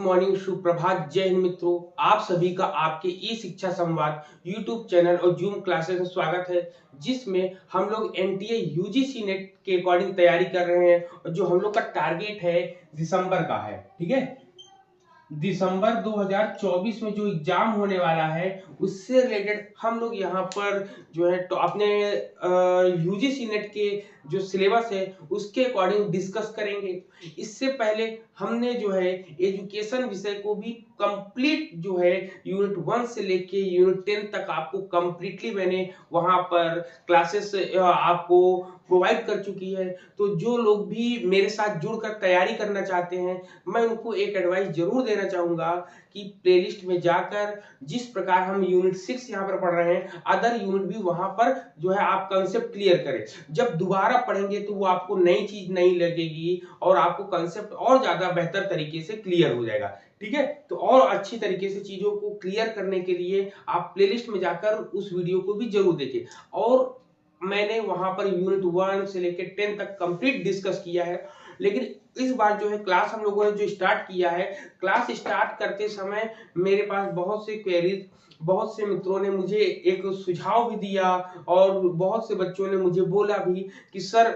Morning, सुप्रभात, जय हिंद मित्रों। आप सभी का आपके ई शिक्षा संवाद यूट्यूब चैनल और जूम क्लासेस में स्वागत है, जिसमें हम लोग एनटीए यूजीसी नेट के अकॉर्डिंग तैयारी कर रहे हैं और जो हम लोग का टारगेट है दिसंबर का है। ठीक है, दिसंबर 2024 में जो एग्जाम होने वाला है उससे रिलेटेड हम लोग यहाँ पर जो है तो अपने यूजीसी नेट के जो सिलेबस है उसके अकॉर्डिंग डिस्कस करेंगे। इससे पहले हमने जो है एजुकेशन विषय को भी कंप्लीट जो है यूनिट 1 से लेके यूनिट 10 तक आपको कंप्लीटली मैंने वहां पर क्लासेस आपको प्रोवाइड कर चुकी है। तो जो लोग भी मेरे साथ जुड़कर तैयारी करना चाहते हैं, मैं उनको एक एडवाइस जरूर देना चाहूंगा कि प्लेलिस्ट में जाकर जिस प्रकार हम यूनिट 6 यहाँ पर पढ़ रहे हैं, अदर यूनिट भी वहां पर जो है आप कंसेप्ट क्लियर करें। जब दोबारा पढ़ेंगे तो वो आपको नई चीज नहीं लगेगी और आपको कंसेप्ट और ज्यादा बेहतर तरीके से क्लियर हो जाएगा। ठीक है, तो और अच्छी तरीके से चीजों को क्लियर करने के लिए आप प्लेलिस्ट में जाकर उस वीडियो को भी जरूर देखें। और मैंने वहां पर यूनिट 1 से लेकर 10 तक कंप्लीट डिस्कस किया है। लेकिन इस बार जो है क्लास हम लोगों ने जो स्टार्ट किया है, क्लास स्टार्ट करते समय मेरे पास बहुत से क्वेरीज, बहुत से मित्रों ने मुझे एक सुझाव भी दिया और बहुत से बच्चों ने मुझे बोला भी कि सर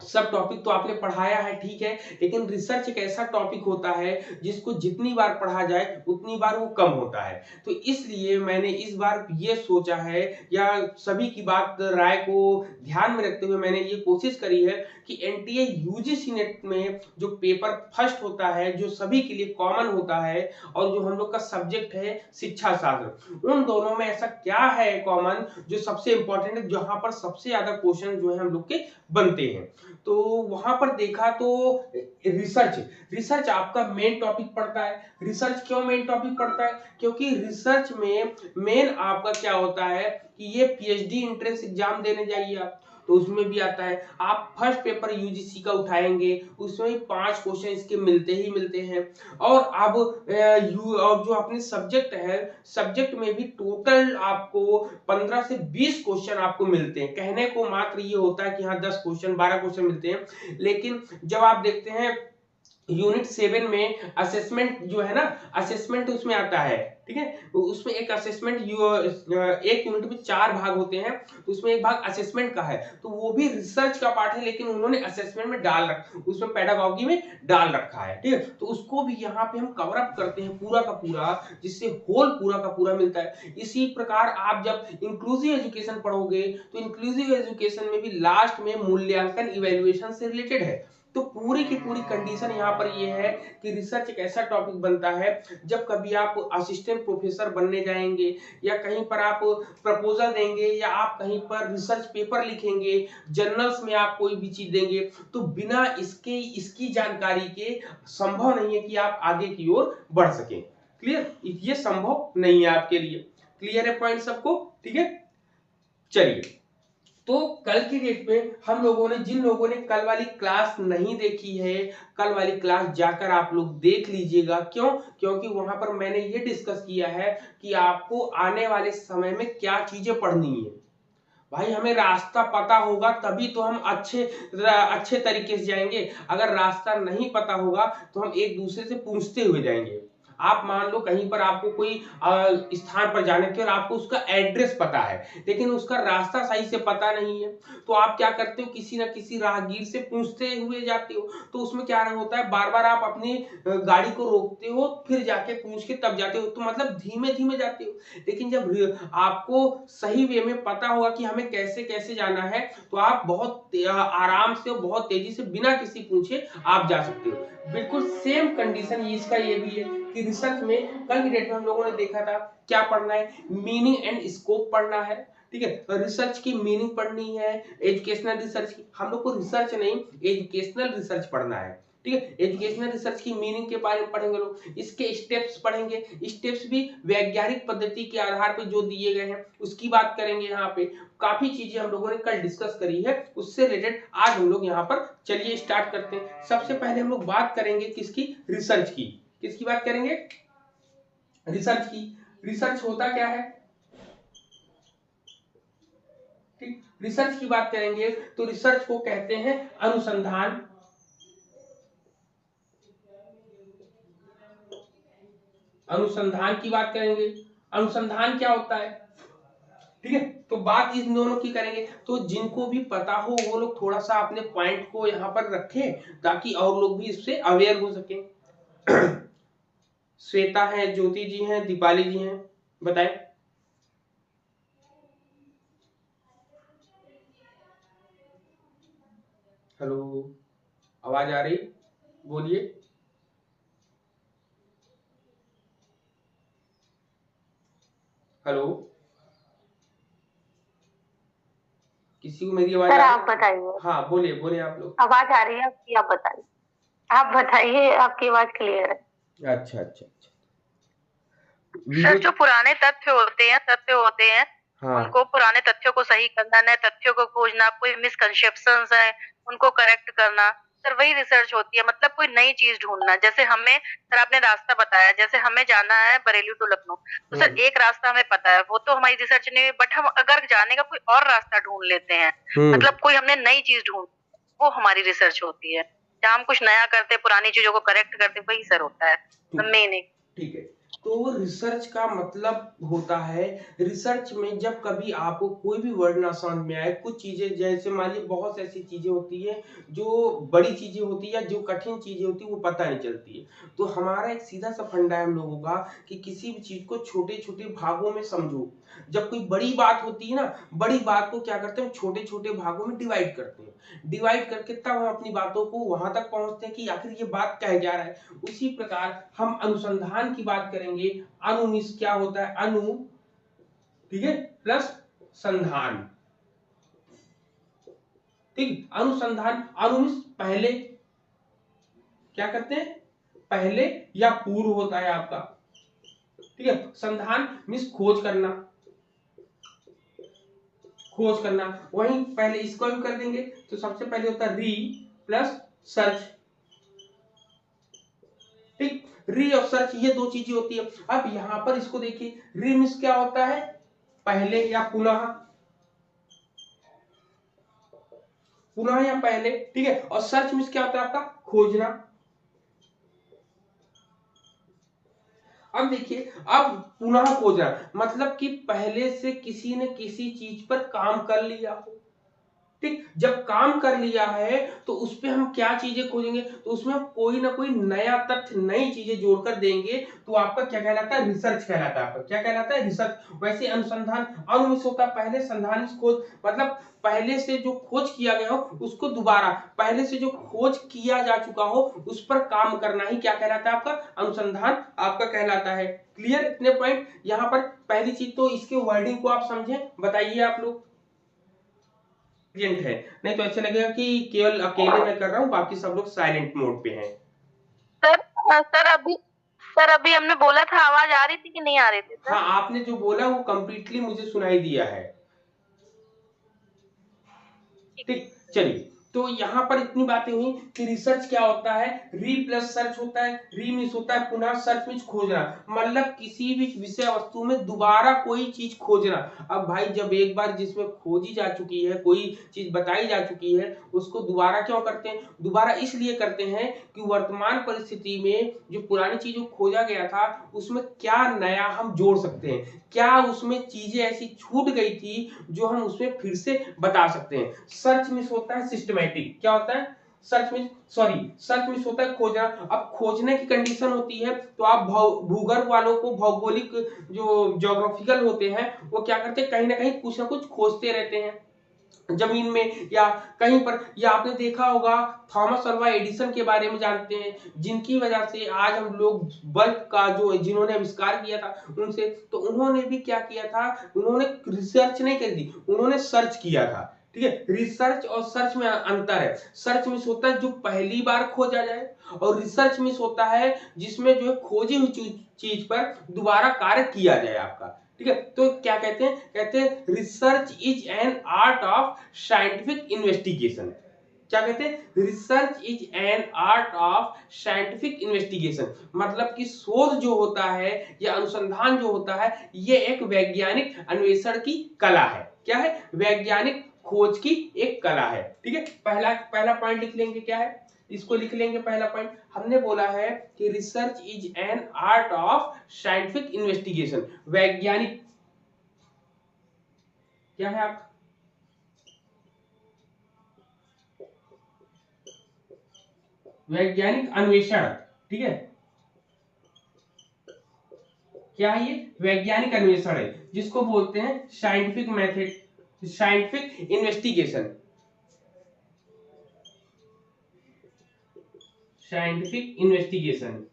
सब टॉपिक तो आपने पढ़ाया है, ठीक है, लेकिन रिसर्च एक ऐसा टॉपिक होता है जिसको जितनी बार पढ़ा जाए उतनी बार वो कम होता है। तो इसलिए मैंने इस बार ये सोचा है, या सभी की बात राय को ध्यान में रखते हुए मैंने ये कोशिश करी है कि एनटीए यूजीसी नेट में जो पेपर फर्स्ट होता है, जो सभी के लिए कॉमन होता है, और जो हम लोग का सब्जेक्ट है शिक्षा शास्त्र, उन दोनों में ऐसा क्या है कॉमन जो सबसे इंपॉर्टेंट है, जहां पर सबसे ज्यादा क्वेश्चन जो है हम लोग के बनते हैं। तो वहां पर देखा तो रिसर्च रिसर्च आपका मेन टॉपिक पड़ता है। रिसर्च क्यों मेन टॉपिक पड़ता है? क्योंकि रिसर्च में मेन आपका क्या होता है कि ये पीएचडी एंट्रेंस एग्जाम देने जाइए आप, तो उसमें भी आता है। आप फर्स्ट पेपर यूजीसी का उठाएंगे, उसमें 5 क्वेश्चन इसके मिलते ही मिलते हैं। और अब और जो अपने सब्जेक्ट है, सब्जेक्ट में भी टोटल आपको 15 से 20 क्वेश्चन आपको मिलते हैं। कहने को मात्र ये होता है कि हाँ 10 क्वेश्चन 12 क्वेश्चन मिलते हैं, लेकिन जब आप देखते हैं यूनिट 7 में असेसमेंट जो है ना, असेसमेंट उसमें आता है। ठीक है, तो उसमें एक असेसमेंट एक यूनिट में 4 भाग होते हैं, तो उसमें एक भाग असेसमेंट का है, तो वो भी रिसर्च का पार्ट है, लेकिन उन्होंने असेसमेंट में डाल रखा, उसमें पेडागॉजी में डाल रखा है। ठीक है, तो उसको भी यहाँ पे हम कवर अप करते हैं पूरा का पूरा, जिससे होल पूरा का पूरा मिलता है। इसी प्रकार आप जब इंक्लूसिव एजुकेशन पढ़ोगे तो इंक्लूसिव एजुकेशन में भी लास्ट में मूल्यांकन इवैल्यूएशन से रिलेटेड है। तो पूरी की पूरी कंडीशन यहाँ पर ये है कि रिसर्च एक ऐसा टॉपिक बनता है, जब कभी आप असिस्टेंट प्रोफेसर बनने जाएंगे, या कहीं पर आप प्रपोजल देंगे, या आप कहीं पर रिसर्च पेपर लिखेंगे, जर्नल्स में आप कोई भी चीज देंगे, तो बिना इसकी जानकारी के संभव नहीं है कि आप आगे की ओर बढ़ सकें। क्लियर? ये संभव नहीं है आपके लिए। क्लियर है पॉइंट सबको? ठीक है, चलिए। तो कल की डेट में हम लोगों ने, जिन लोगों ने कल वाली क्लास नहीं देखी है, कल वाली क्लास जाकर आप लोग देख लीजिएगा। क्यों? क्योंकि वहां पर मैंने ये डिस्कस किया है कि आपको आने वाले समय में क्या चीजें पढ़नी है। भाई हमें रास्ता पता होगा तभी तो हम अच्छे तरीके से जाएंगे। अगर रास्ता नहीं पता होगा तो हम एक दूसरे से पूछते हुए जाएंगे। आप मान लो कहीं पर आपको कोई स्थान पर जाने के और आपको उसका एड्रेस पता है, लेकिन उसका रास्ता सही से पता नहीं है, तो आप क्या करते हो, किसी ना किसी राहगीर से पूछते हुए जाते हो। तो उसमें क्या होता है, बार बार आप अपनी गाड़ी को रोकते हो, फिर जाके पूछ के तब जाते हो, तो मतलब धीमे धीमे जाते हो। लेकिन जब आपको सही वे में पता होगा कि हमें कैसे कैसे जाना है, तो आप बहुत आराम से और बहुत तेजी से बिना किसी पूछे आप जा सकते हो। बिल्कुल सेम कंडीशन इसका ये भी है कि रिसर्च में कल की डेट में हम लोगों ने देखा था क्या पढ़ना है, मीनिंग एंड स्कोप पढ़ना है। ठीक है, रिसर्च की मीनिंग पढ़नी है, एजुकेशनल रिसर्च की, हम लोग को रिसर्च नहीं एजुकेशनल रिसर्च पढ़ना है। ठीक है, एजुकेशनल रिसर्च की मीनिंग के बारे में पढ़ेंगे लोग, इसके स्टेप्स पढ़ेंगे, स्टेप्स भी वैज्ञानिक पद्धति के आधार पर जो दिए गए हैं उसकी बात करेंगे। यहाँ पे काफी चीजें हम लोगों ने कल डिस्कस करी है, उससे रिलेटेड आज हम लोग यहाँ पर चलिए स्टार्ट करते हैं। सबसे पहले हम लोग बात करेंगे किसकी? रिसर्च की। किसकी बात करेंगे? रिसर्च की। रिसर्च होता क्या है? ठीक, रिसर्च की बात करेंगे तो रिसर्च को कहते हैं अनुसंधान, अनुसंधान की बात करेंगे। अनुसंधान क्या होता है, ठीक है, तो बात इन दोनों की करेंगे। तो जिनको भी पता हो वो लोग थोड़ा सा अपने पॉइंट को यहाँ पर रखें ताकि और लोग भी इससे अवेयर हो सके। श्वेता है, ज्योति जी हैं, दीपाली जी हैं, बताएं। हेलो, आवाज आ रही, बोलिए। हेलो, किसी को मेरी आवाज सर आ आप रही? बताइए। हाँ बोलिए बोलिए आप लोग। आवाज आ रही है आपकी, आप बताइए। आप बताइए, आपकी आवाज क्लियर है। अच्छा अच्छा अच्छा, सर वीडियो। जो पुराने तथ्य होते हैं हाँ उनको, पुराने तथ्यों को सही करना, नए तथ्यों को खोजना, कोई मिसकंसेप्शंस है उनको करेक्ट करना, सर वही रिसर्च होती है। मतलब कोई नई चीज ढूंढना। जैसे हमें, सर आपने रास्ता बताया, जैसे हमें जाना है बरेली टू लखनऊ, तो सर हम्म एक रास्ता हमें पता है, वो तो हमारी रिसर्च नहीं हुई, बट हम अगर जाने का कोई और रास्ता ढूंढ लेते हैं, हम्म मतलब कोई हमने नई चीज ढूंढ, वो हमारी रिसर्च होती है। जहाँ हम कुछ नया करते, पुरानी चीजों को करेक्ट करते, वही सर होता है ठीक मेन। ठीक है। तो रिसर्च का मतलब होता है, रिसर्च में जब कभी आपको कोई भी वर्ड ना समझ में आए, कुछ चीजें जैसे मान लीजिए बहुत ऐसी चीजें होती है जो बड़ी चीजें होती है या जो कठिन चीजें होती है वो पता नहीं चलती है। तो हमारा एक सीधा सा फंडा है हम लोगों का कि किसी भी चीज को छोटे छोटे भागों में समझो। जब कोई बड़ी बात होती है ना, बड़ी बात को क्या करते हैं, छोटे छोटे भागों में डिवाइड करते हैं। डिवाइड करके तब हम अपनी बातों को वहां तक पहुंचते हैं कि आखिर ये बात कह जा रहा है। उसी प्रकार हम अनुसंधान की बात करेंगे। अनु मीन्स क्या होता है, अनु, ठीक है, प्लस संधान, ठीक। अनुसंधान, अनु मीन्स पहले, क्या करते हैं, पहले या पूर्व होता है आपका, ठीक है। संधान मीन्स खोज करना, खोज करना। वहीं पहले इसको भी कर देंगे तो सबसे पहले होता है री प्लस सर्च, ठीक। री और सर्च ये दो चीजें होती है। अब यहां पर इसको देखिए, री मीन्स क्या होता है, पहले या पुनः, पुनः या पहले, ठीक है। और सर्च मीन्स क्या होता है आपका, खोजना। अब देखिए, अब पुनः खोजना मतलब कि पहले से किसी ने किसी चीज पर काम कर लिया हो, ठीक। जब काम कर लिया है तो उस पे हम क्या चीजें खोजेंगे, तो उसमें हम कोई ना कोई नया तथ्य, नई चीजें जोड़कर देंगे, तो आपका क्या कहलाता है, रिसर्च कहलाता है। आपका क्या कहलाता है, रिसर्च। वैसे अनुसंधान, अनुमिस होता है पहले, संधान खोज, मतलब पहले से जो खोज किया गया हो उसको दोबारा, पहले से जो खोज किया जा चुका हो उस पर काम करना ही क्या कहलाता है, आपका अनुसंधान आपका कहलाता है। क्लियर, इतने पॉइंट यहाँ पर। पहली चीज तो इसके वर्डिंग को आप समझें, बताइए आप लोग है, नहीं तो अच्छा लगेगा कि केवल अकेले मैं कर रहा हूँ, बाकी सब लोग साइलेंट मोड पे हैं। सर सर अभी हमने बोला था, आवाज आ रही थी कि नहीं आ रही थी सर? हाँ, आपने जो बोला वो कंप्लीटली मुझे सुनाई दिया है, ठीक। चलिए, तो यहाँ पर इतनी बातें हुई कि रिसर्च क्या होता है, री प्लस सर्च होता है। री मीन्स होता है पुनः, सर्च मीन्स खोजना, मतलब किसी भी विषय वस्तु में दोबारा कोई चीज खोजना। अब भाई जब एक बार जिसमें खोजी जा चुकी है, कोई चीज बताई जा चुकी है, उसको दोबारा क्यों करते हैं, दोबारा इसलिए करते हैं कि वर्तमान परिस्थिति में जो पुरानी चीजों खोजा गया था उसमें क्या नया हम जोड़ सकते हैं, क्या उसमें चीजें ऐसी छूट गई थी जो हम उसमें फिर से बता सकते हैं। सर्च मीन्स होता है सिस्टमैटिक, क्या होता है, search means, sorry, search means होता है खोजना। अब खोजने की कंडीशन होती है तो आप भूगर्भ वालों को, भौगोलिक जो ज्योग्राफिकल होते हैं वो क्या करते हैं, कहीं ना कहीं कुछ ना कुछ खोजते रहते हैं जमीन में या कहीं पर। या आपने देखा होगा थॉमस अल्वा एडिसन के बारे में जानते हैं, जिनकी वजह से आज हम लोग बल्ब का जो, जिन्होंने आविष्कार किया था उनसे, तो उन्होंने भी क्या किया था, उन्होंने रिसर्च नहीं करी थी, उन्होंने सर्च किया था, ठीक है। रिसर्च और सर्च में अंतर है। सर्च मीन्स होता है जो पहली बार खोजा जाए, और रिसर्च मीन्स होता है जिसमें जो है खोजी हुई चीज पर दोबारा कार्य किया जाए आपका, ठीक है। तो क्या कहते हैं, कहते हैं research is an art of scientific investigation. क्या कहते हैं, research is an art of scientific investigation, मतलब कि शोध जो होता है या अनुसंधान जो होता है ये एक वैज्ञानिक अन्वेषण की कला है। क्या है, वैज्ञानिक खोज की एक कला है, ठीक है। पहला पहला पॉइंट लिख लेंगे, क्या है, इसको लिख लेंगे। पहला पॉइंट हमने बोला है कि research is an art of scientific investigation. वैज्ञानिक क्या है आपका? वैज्ञानिक अन्वेषण, ठीक है। क्या है ये? वैज्ञानिक अन्वेषण है, जिसको बोलते हैं scientific method, scientific investigation, scientific investigation.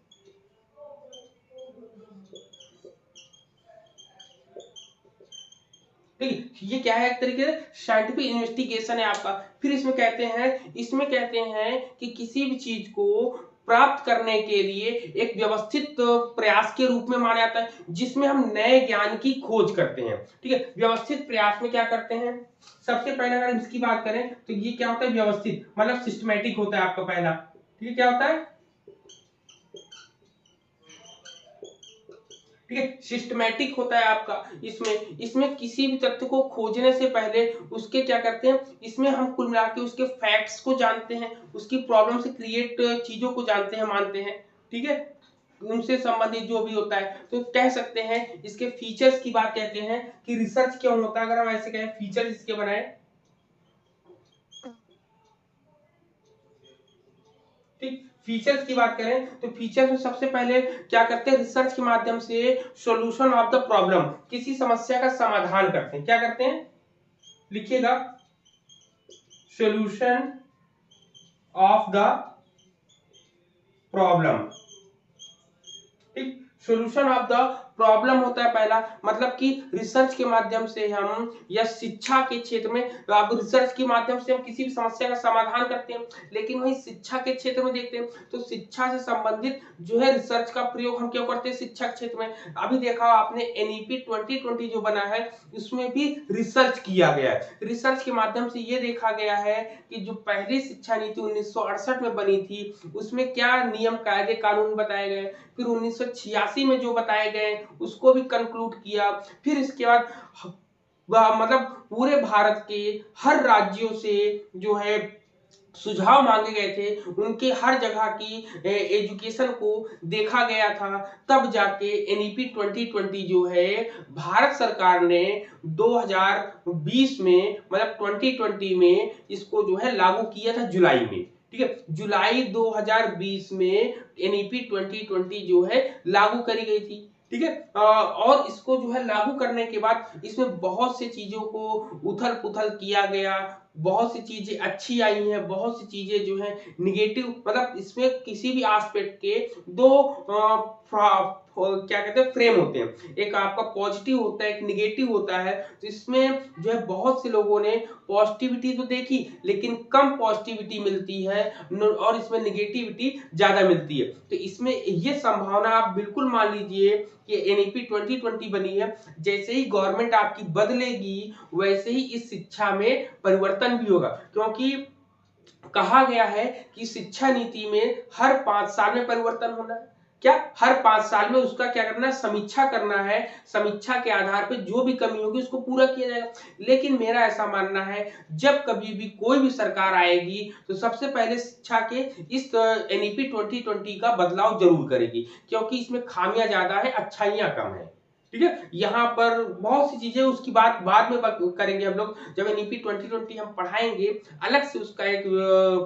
ठीक है, ये क्या है? एक तरीके से साइंटिफिक इन्वेस्टिगेशन है आपका। फिर इसमें कहते हैं कि किसी भी चीज को प्राप्त करने के लिए एक व्यवस्थित प्रयास के रूप में माना जाता है, जिसमें हम नए ज्ञान की खोज करते हैं। ठीक है, व्यवस्थित प्रयास में क्या करते हैं? सबसे पहले अगर इसकी बात करें तो ये क्या होता है? व्यवस्थित मतलब सिस्टमेटिक होता है आपका पहला। ठीक है, क्या होता है? ठीक है, सिस्टमैटिक होता है आपका। इसमें इसमें किसी भी तथ्य को खोजने से पहले उसके क्या करते हैं? इसमें हम कुल मिला के उसके फैक्ट्स को जानते हैं, उसकी प्रॉब्लम से क्रिएट चीजों को जानते हैं, मानते हैं। ठीक है, उनसे संबंधित जो भी होता है, तो कह सकते हैं इसके फीचर्स की बात कहते हैं कि रिसर्च क्यों होता है। अगर हम ऐसे कहें फीचर इसके बनाए, ठीक, फीचर्स की बात करें तो फीचर्स में सबसे पहले क्या करते हैं? रिसर्च के माध्यम से सॉल्यूशन ऑफ द प्रॉब्लम, किसी समस्या का समाधान करते हैं। क्या करते हैं? लिखिएगा, सॉल्यूशन ऑफ द प्रॉब्लम। ठीक, सॉल्यूशन ऑफ द प्रॉब्लम होता है पहला, मतलब कि रिसर्च के माध्यम से हम, या शिक्षा के क्षेत्र में अब रिसर्च के माध्यम से हम किसी भी समस्या का समाधान करते हैं। लेकिन वही शिक्षा के क्षेत्र में देखते हैं तो शिक्षा से संबंधित जो है रिसर्च का प्रयोग हम क्यों करते हैं शिक्षा के क्षेत्र में? अभी देखा आपने एनईपी 2020 जो बना है, उसमें भी रिसर्च किया गया है। रिसर्च के माध्यम से ये देखा गया है कि जो पहली शिक्षा नीति 1968 में बनी थी, उसमें क्या नियम कायदे कानून बताए गए, फिर 1986 में जो बताए गए उसको भी कंक्लूड किया। फिर इसके बाद मतलब पूरे भारत के हर राज्यों से जो है सुझाव मांगे गए थे, उनके हर जगह की एजुकेशन को देखा गया था। तब जाके एनईपी 2020 जो है भारत सरकार ने 2020 में मतलब 2020 में इसको जो है लागू किया था जुलाई में। ठीक है, जुलाई 2020 में एनईपी 2020 जो है लागू करी गई थी। ठीक है, और इसको जो है लागू करने के बाद इसमें बहुत से चीजों को उथल पुथल किया गया, बहुत सी चीजें अच्छी आई हैं, बहुत सी चीजें जो है निगेटिव, मतलब इसमें किसी भी एस्पेक्ट के दो क्या कहते हैं फ्रेम होते हैं, एक आपका पॉजिटिव होता है, एक निगेटिव होता है। तो इसमें जो है बहुत से लोगों ने पॉजिटिविटी तो देखी, लेकिन कम पॉजिटिविटी मिलती है और इसमें निगेटिविटी ज्यादा मिलती है। तो इसमें ये संभावना आप बिल्कुल मान लीजिए कि एनईपी 2020 बनी है, जैसे ही गवर्नमेंट आपकी बदलेगी वैसे ही इस शिक्षा में परिवर्तन भी होगा। क्योंकि कहा गया है कि शिक्षा नीति में हर 5 साल में परिवर्तन होना है। क्या? हर 5 साल में उसका क्या करना है? समीक्षा करना है। समीक्षा के आधार पर जो भी कमी होगी उसको पूरा किया जाएगा। लेकिन मेरा ऐसा मानना है, जब कभी भी कोई भी सरकार आएगी तो सबसे पहले शिक्षा के इस एनईपी 2020 का बदलाव जरूर करेगी, क्योंकि इसमें खामियां ज्यादा है, अच्छाइयां कम है। ठीक है, यहाँ पर बहुत सी चीजें, उसकी बात बाद में करेंगे हम लोग, जब एनईपी 2020 हम पढ़ाएंगे अलग से, उसका एक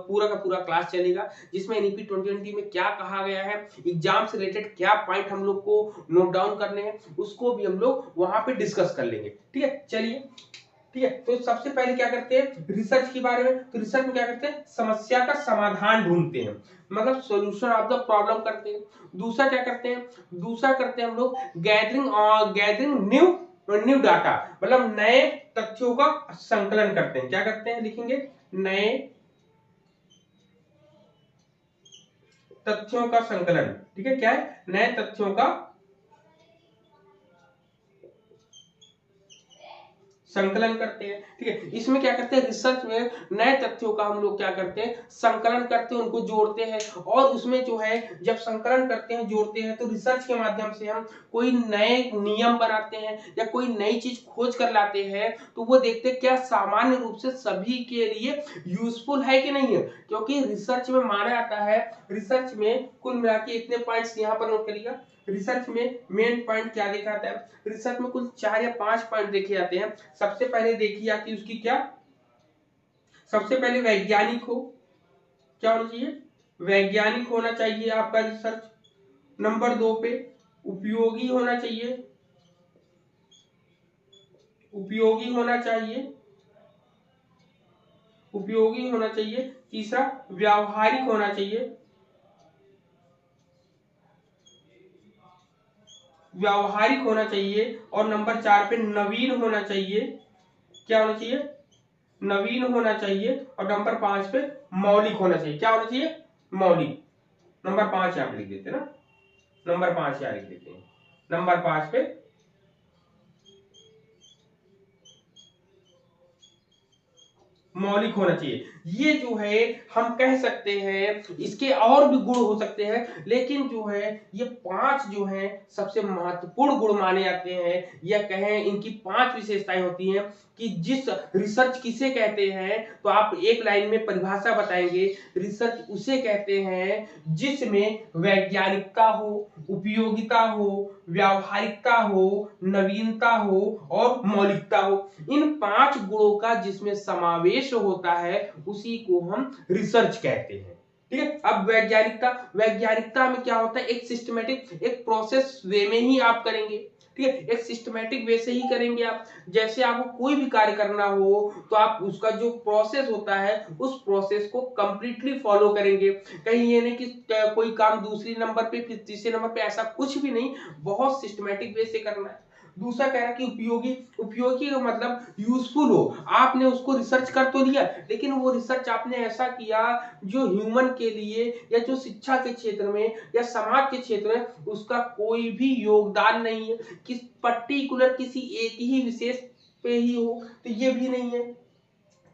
पूरा का पूरा क्लास चलेगा, जिसमें एनईपी 2020 में क्या कहा गया है, एग्जाम से रिलेटेड क्या पॉइंट हम लोग को नोट डाउन करने हैं, उसको भी हम लोग वहां पे डिस्कस कर लेंगे। ठीक है, चलिए। ठीक है, तो सबसे पहले क्या करते हैं रिसर्च के बारे में? तो रिसर्च में क्या करते हैं? समस्या का समाधान ढूंढते हैं, मतलब सॉल्यूशन ऑफ द प्रॉब्लम करते हैं। दूसरा क्या करते हैं? दूसरा करते हैं हम लोग गैदरिंग न्यू डाटा, मतलब नए तथ्यों का संकलन करते हैं। क्या करते हैं? लिखेंगे, नए तथ्यों का संकलन। ठीक है, क्या है? नए तथ्यों का संकलन करते हैं। ठीक है, इसमें क्या करते हैं, रिसर्च में नए तथ्यों का हम लोग क्या करते हैं, संकलन करते हैं, उनको जोड़ते हैं। और उसमें जो है जब संकलन करते हैं, जोड़ते हैं, तो रिसर्च के माध्यम से हम कोई नए नियम बनाते हैं या कोई नई चीज खोज कर लाते हैं। तो वो देखते हैं क्या सामान्य रूप से सभी के लिए यूजफुल है कि नहीं है। क्योंकि रिसर्च में माना जाता है, रिसर्च में कुल मिला के इतने पॉइंट्स यहाँ पर नोट करिएगा। रिसर्च में मेन पॉइंट क्या देखा जाता है, रिसर्च में कुल 4 या 5 पॉइंट देखे जाते हैं। सबसे पहले देखी जाती है उसकी क्या, सबसे पहले वैज्ञानिक हो, क्या होना चाहिए, वैज्ञानिक होना चाहिए आपका रिसर्च। नंबर 2 पे उपयोगी होना चाहिए, उपयोगी होना चाहिए, उपयोगी होना चाहिए। तीसरा व्यावहारिक होना चाहिए, व्यावहारिक होना चाहिए। और नंबर 4 पे नवीन होना चाहिए, क्या होना चाहिए, नवीन होना चाहिए। और नंबर 5 पे मौलिक होना चाहिए, क्या होना चाहिए, मौलिक। नंबर 5 यहां पे लिख देते हैं ना, नंबर 5 यहां लिख देते हैं। नंबर 5 पे मौलिक होना चाहिए। ये जो है हम कह सकते हैं, इसके और भी गुण हो सकते हैं, लेकिन जो है ये 5 जो है सबसे महत्वपूर्ण गुण माने जाते हैं, या कहें इनकी 5 विशेषताएं होती हैं कि जिस रिसर्च किसे कहते हैं, तो आप एक लाइन में परिभाषा बताएंगे। रिसर्च उसे कहते हैं जिसमें वैज्ञानिकता हो, उपयोगिता हो, व्यावहारिकता हो, नवीनता हो और मौलिकता हो। इन 5 गुणों का जिसमें समावेश होता है उसी को हम रिसर्च कहते हैं। ठीक है, अब वैज्ञानिकता, वैज्ञानिकता में क्या होता है, एक सिस्टमेटिक, एक प्रोसेस वे में ही आप करेंगे। ठीक है, एक सिस्टमेटिक वे से ही करेंगे आप। जैसे आपको कोई भी कार्य करना हो तो आप उसका जो प्रोसेस होता है उस प्रोसेस को कंप्लीटली फॉलो करेंगे। कहीं ये नहीं कि कोई काम दूसरी नंबर पे फिर तीसरे नंबर पे, ऐसा कुछ भी नहीं, बहुत सिस्टमेटिक वे से करना है। दूसरा कह रहा है कि उपयोगी, उपयोगी का मतलब यूजफुल हो। आपने उसको रिसर्च कर तो लिया, लेकिन वो रिसर्च आपने ऐसा किया जो ह्यूमन के लिए या जो शिक्षा के क्षेत्र में या समाज के क्षेत्र में उसका कोई भी योगदान नहीं है, किस पर्टिकुलर किसी एक ही विशेष पे ही हो, तो ये भी नहीं है।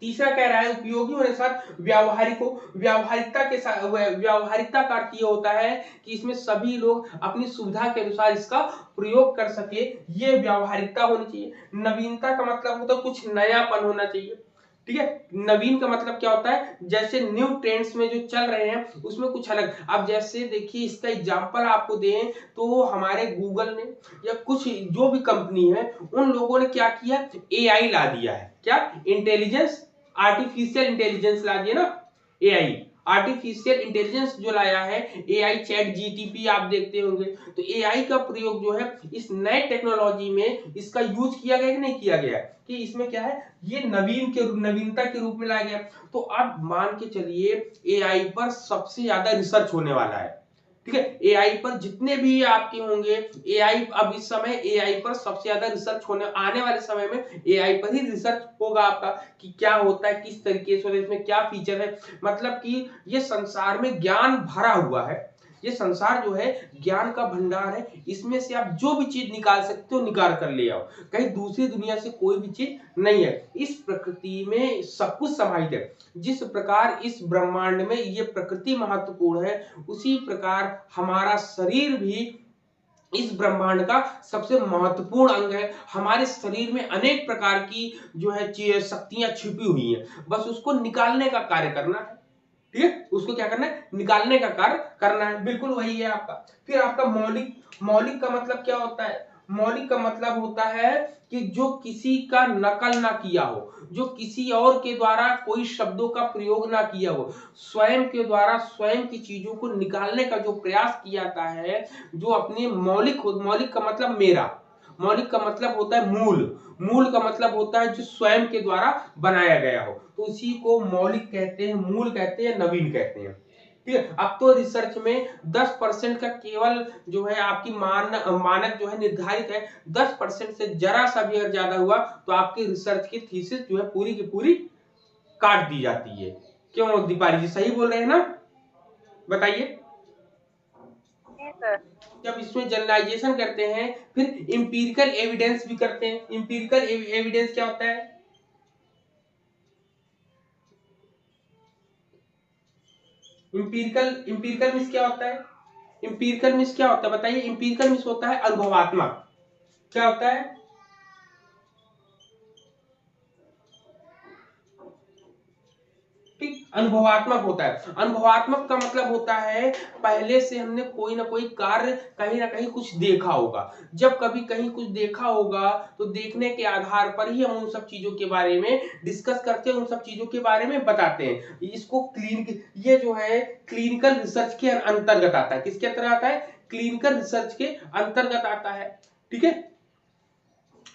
तीसरा कह रहा है उपयोगी होने के साथ व्यावहारिक हो। व्यावहारिकता के साथ, व्यावहारिकता का अर्थ ये होता है कि इसमें सभी लोग अपनी सुविधा के अनुसार इसका प्रयोग कर सके, ये व्यावहारिकता होनी चाहिए। नवीनता का मतलब होता है कुछ नयापन होना चाहिए। ठीक है, नवीन का मतलब क्या होता है, जैसे न्यू ट्रेंड्स में जो चल रहे हैं उसमें कुछ अलग। अब जैसे देखिए इसका एग्जांपल आपको दें तो हमारे गूगल ने या कुछ जो भी कंपनी है उन लोगों ने क्या किया, एआई ला दिया है। क्या, इंटेलिजेंस, आर्टिफिशियल इंटेलिजेंस ला दिया ना, एआई, आर्टिफिशियल इंटेलिजेंस जो लाया है, एआई चैट जीटीपी आप देखते होंगे। तो एआई का प्रयोग जो है इस नए टेक्नोलॉजी में इसका यूज किया गया कि नहीं किया गया, कि इसमें क्या है, ये नवीनता के रूप में लाया गया। तो अब मान के चलिए एआई पर सबसे ज्यादा रिसर्च होने वाला है। ठीक है, एआई पर जितने भी आपके होंगे, एआई अब इस समय एआई पर सबसे ज्यादा रिसर्च होने, आने वाले समय में एआई पर ही रिसर्च होगा आपका, कि क्या होता है, किस तरीके से, इसमें क्या फीचर है। मतलब कि ये संसार में ज्ञान भरा हुआ है, ये संसार जो है ज्ञान का भंडार है, इसमें से आप जो भी चीज निकाल सकते हो निकाल कर ले आओ, कहीं दूसरी दुनिया से कोई भी चीज नहीं है। इस प्रकृति में सब कुछ समाहित है। जिस प्रकार इस ब्रह्मांड में ये प्रकृति महत्वपूर्ण है, उसी प्रकार हमारा शरीर भी इस ब्रह्मांड का सबसे महत्वपूर्ण अंग है। हमारे शरीर में अनेक प्रकार की जो है शक्तियां छिपी हुई हैं, बस उसको निकालने का कार्य करना है। ठीक है, उसको क्या करना है, निकालने का कार्य करना है। बिल्कुल वही है आपका। फिर आपका मौलिक, मौलिक का मतलब क्या होता है, मौलिक का मतलब होता है कि जो किसी का नकल ना किया हो, जो किसी और के द्वारा कोई शब्दों का प्रयोग ना किया हो, स्वयं के द्वारा स्वयं की चीजों को निकालने का जो प्रयास किया जाता है, जो अपने मौलिक, मौलिक का मतलब मेरा, मौलिक का मतलब होता है मूल, मूल का मतलब होता है जो स्वयं के द्वारा बनाया गया हो, तो उसी को मौलिक कहते हैं, मूल कहते हैं, नवीन कहते हैं। ठीक है, अब तो रिसर्च में 10% का केवल जो है आपकी मानक जो है निर्धारित है। 10% से जरा सा भी अगर ज्यादा हुआ तो आपकी रिसर्च की थीसिस जो है पूरी की पूरी काट दी जाती है। क्यों दीपाली जी, सही बोल रहे हैं ना, बताइए। जी सर। जब इसमें जनरलाइजेशन करते हैं, फिर इंपीरिकल एविडेंस भी करते हैं। इंपीरिकल एविडेंस क्या होता है? इंपीरिकल मीन्स क्या होता है? इंपीरिकल मीन्स क्या होता है बताइए? इंपीरिकल मीन्स होता है अनुभवात्मक। क्या होता है? ठीक, अनुभवात्मक होता है। अनुभवात्मक का मतलब होता है पहले से हमने कोई ना कोई कार्य कहीं ना कहीं कुछ देखा होगा। जब कभी कहीं कुछ देखा होगा तो देखने के आधार पर ही हम उन सब चीजों के बारे में डिस्कस करते हैं, उन सब चीजों के बारे में बताते हैं। इसको ये जो है क्लिनिकल रिसर्च के अंतर्गत आता है। किसके अंतर्गत आता है? क्लिनिकल रिसर्च के अंतर्गत आता है। ठीक है,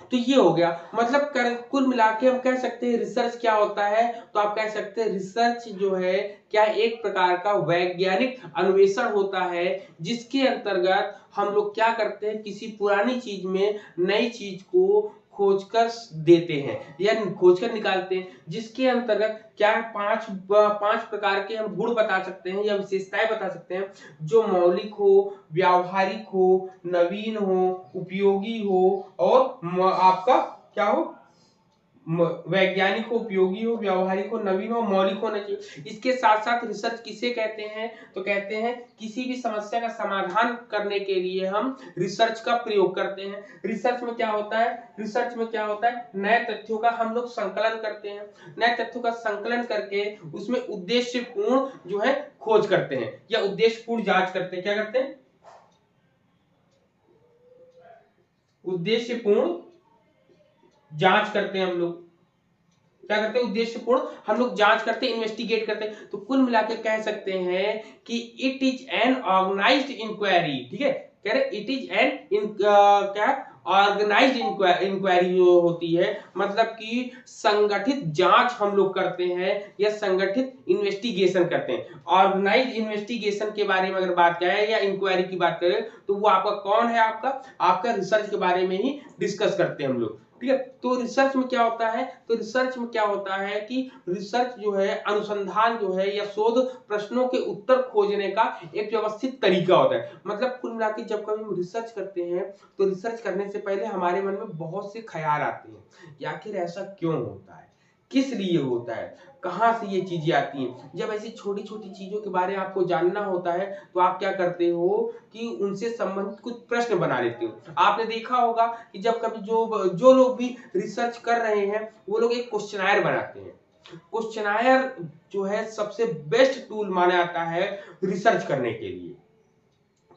तो ये हो गया। मतलब कुल मिला के हम कह सकते हैं रिसर्च क्या होता है, तो आप कह सकते हैं रिसर्च जो है क्या एक प्रकार का वैज्ञानिक अन्वेषण होता है, जिसके अंतर्गत हम लोग क्या करते हैं, किसी पुरानी चीज में नई चीज को खोजकर देते हैं या खोजकर निकालते हैं, जिसके अंतर्गत क्या है पांच प्रकार के हम गुण बता सकते हैं या विशेषताएं बता सकते हैं, जो मौलिक हो, व्यावहारिक हो, नवीन हो, उपयोगी हो और आपका क्या हो, वैज्ञानिक हो, उपयोगी हो, व्यावहारिक हो, नवीन हो, मौलिक होना चाहिए। इसके साथ साथ रिसर्च किसे कहते हैं, तो कहते हैं किसी भी समस्या का समाधान करने के लिए हम रिसर्च का प्रयोग करते हैं। रिसर्च में क्या होता है? रिसर्च में क्या होता है? नए तथ्यों का हम लोग संकलन करते हैं। नए तथ्यों का संकलन करके उसमें उद्देश्यपूर्ण जो है खोज करते हैं या उद्देश्यपूर्ण जांच करते हैं। क्या करते हैं? उद्देश्यपूर्ण जांच करते हैं। हम लोग क्या करते हैं? उद्देश्यपूर्ण हम लोग जांच करते हैं, इन्वेस्टिगेट करते हैं। तो कुल मिलाकर कह सकते हैं कि it is an organised inquiry. ठीक है, कह रहे इट इज एन क्या ऑर्गेनाइज्ड इंक्वायरी जो होती है, मतलब कि संगठित जांच हम लोग करते हैं या संगठित इन्वेस्टिगेशन करते हैं। ऑर्गेनाइज्ड इन्वेस्टिगेशन के बारे में अगर बात करें या इंक्वायरी की बात करें, तो वो आपका कौन है? आपका रिसर्च के बारे में ही डिस्कस करते हैं हम लोग। ठीक है, तो रिसर्च में क्या होता है? तो रिसर्च में क्या होता है कि रिसर्च जो है अनुसंधान जो है या शोध प्रश्नों के उत्तर खोजने का एक व्यवस्थित तरीका होता है। मतलब कुल मिलाकर जब कभी हम रिसर्च करते हैं तो रिसर्च करने से पहले हमारे मन में बहुत से ख्याल आते हैं कि आखिर ऐसा क्यों होता है, किस लिए होता है, कहां से ये चीजें आती हैं। जब ऐसी छोटी छोटी चीजों के बारे में आपको जानना होता है तो आप क्या करते हो कि उनसे संबंधित कुछ प्रश्न बना लेते हो। आपने देखा होगा कि जब कभी जो लोग भी रिसर्च कर रहे हैं वो लोग एक क्वेश्चनायर बनाते हैं। क्वेश्चनायर जो है सबसे बेस्ट टूल माना जाता है रिसर्च करने के लिए,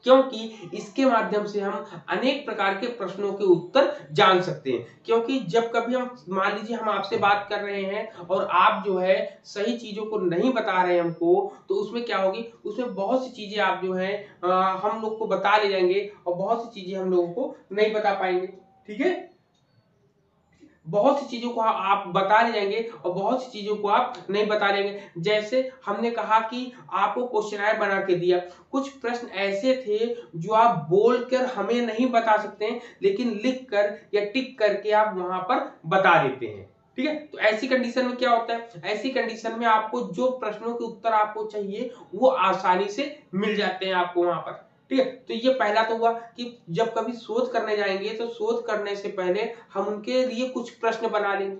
क्योंकि इसके माध्यम से हम अनेक प्रकार के प्रश्नों के उत्तर जान सकते हैं। क्योंकि जब कभी हम मान लीजिए हम आपसे बात कर रहे हैं और आप जो है सही चीजों को नहीं बता रहे हैं हमको, तो उसमें क्या होगी, उसमें बहुत सी चीजें आप जो है हम लोग को बता ले जाएंगे और बहुत सी चीजें हम लोगों को नहीं बता पाएंगे। ठीक है, बहुत सी चीजों को आप बता ले जाएंगे और बहुत सी चीजों को आप नहीं बता लेंगे। जैसे हमने कहा कि आपको क्वेश्चनायर बना के दिया, कुछ प्रश्न ऐसे थे जो आप बोलकर हमें नहीं बता सकते हैं, लेकिन लिख कर या टिक करके आप वहां पर बता देते हैं। ठीक है, तो ऐसी कंडीशन में क्या होता है? ऐसी कंडीशन में आपको जो प्रश्नों के उत्तर आपको चाहिए वो आसानी से मिल जाते हैं आपको वहां पर। ठीक है, तो ये पहला तो हुआ कि जब कभी शोध करने जाएंगे तो शोध करने से पहले हम उनके लिए कुछ प्रश्न बना लेंगे।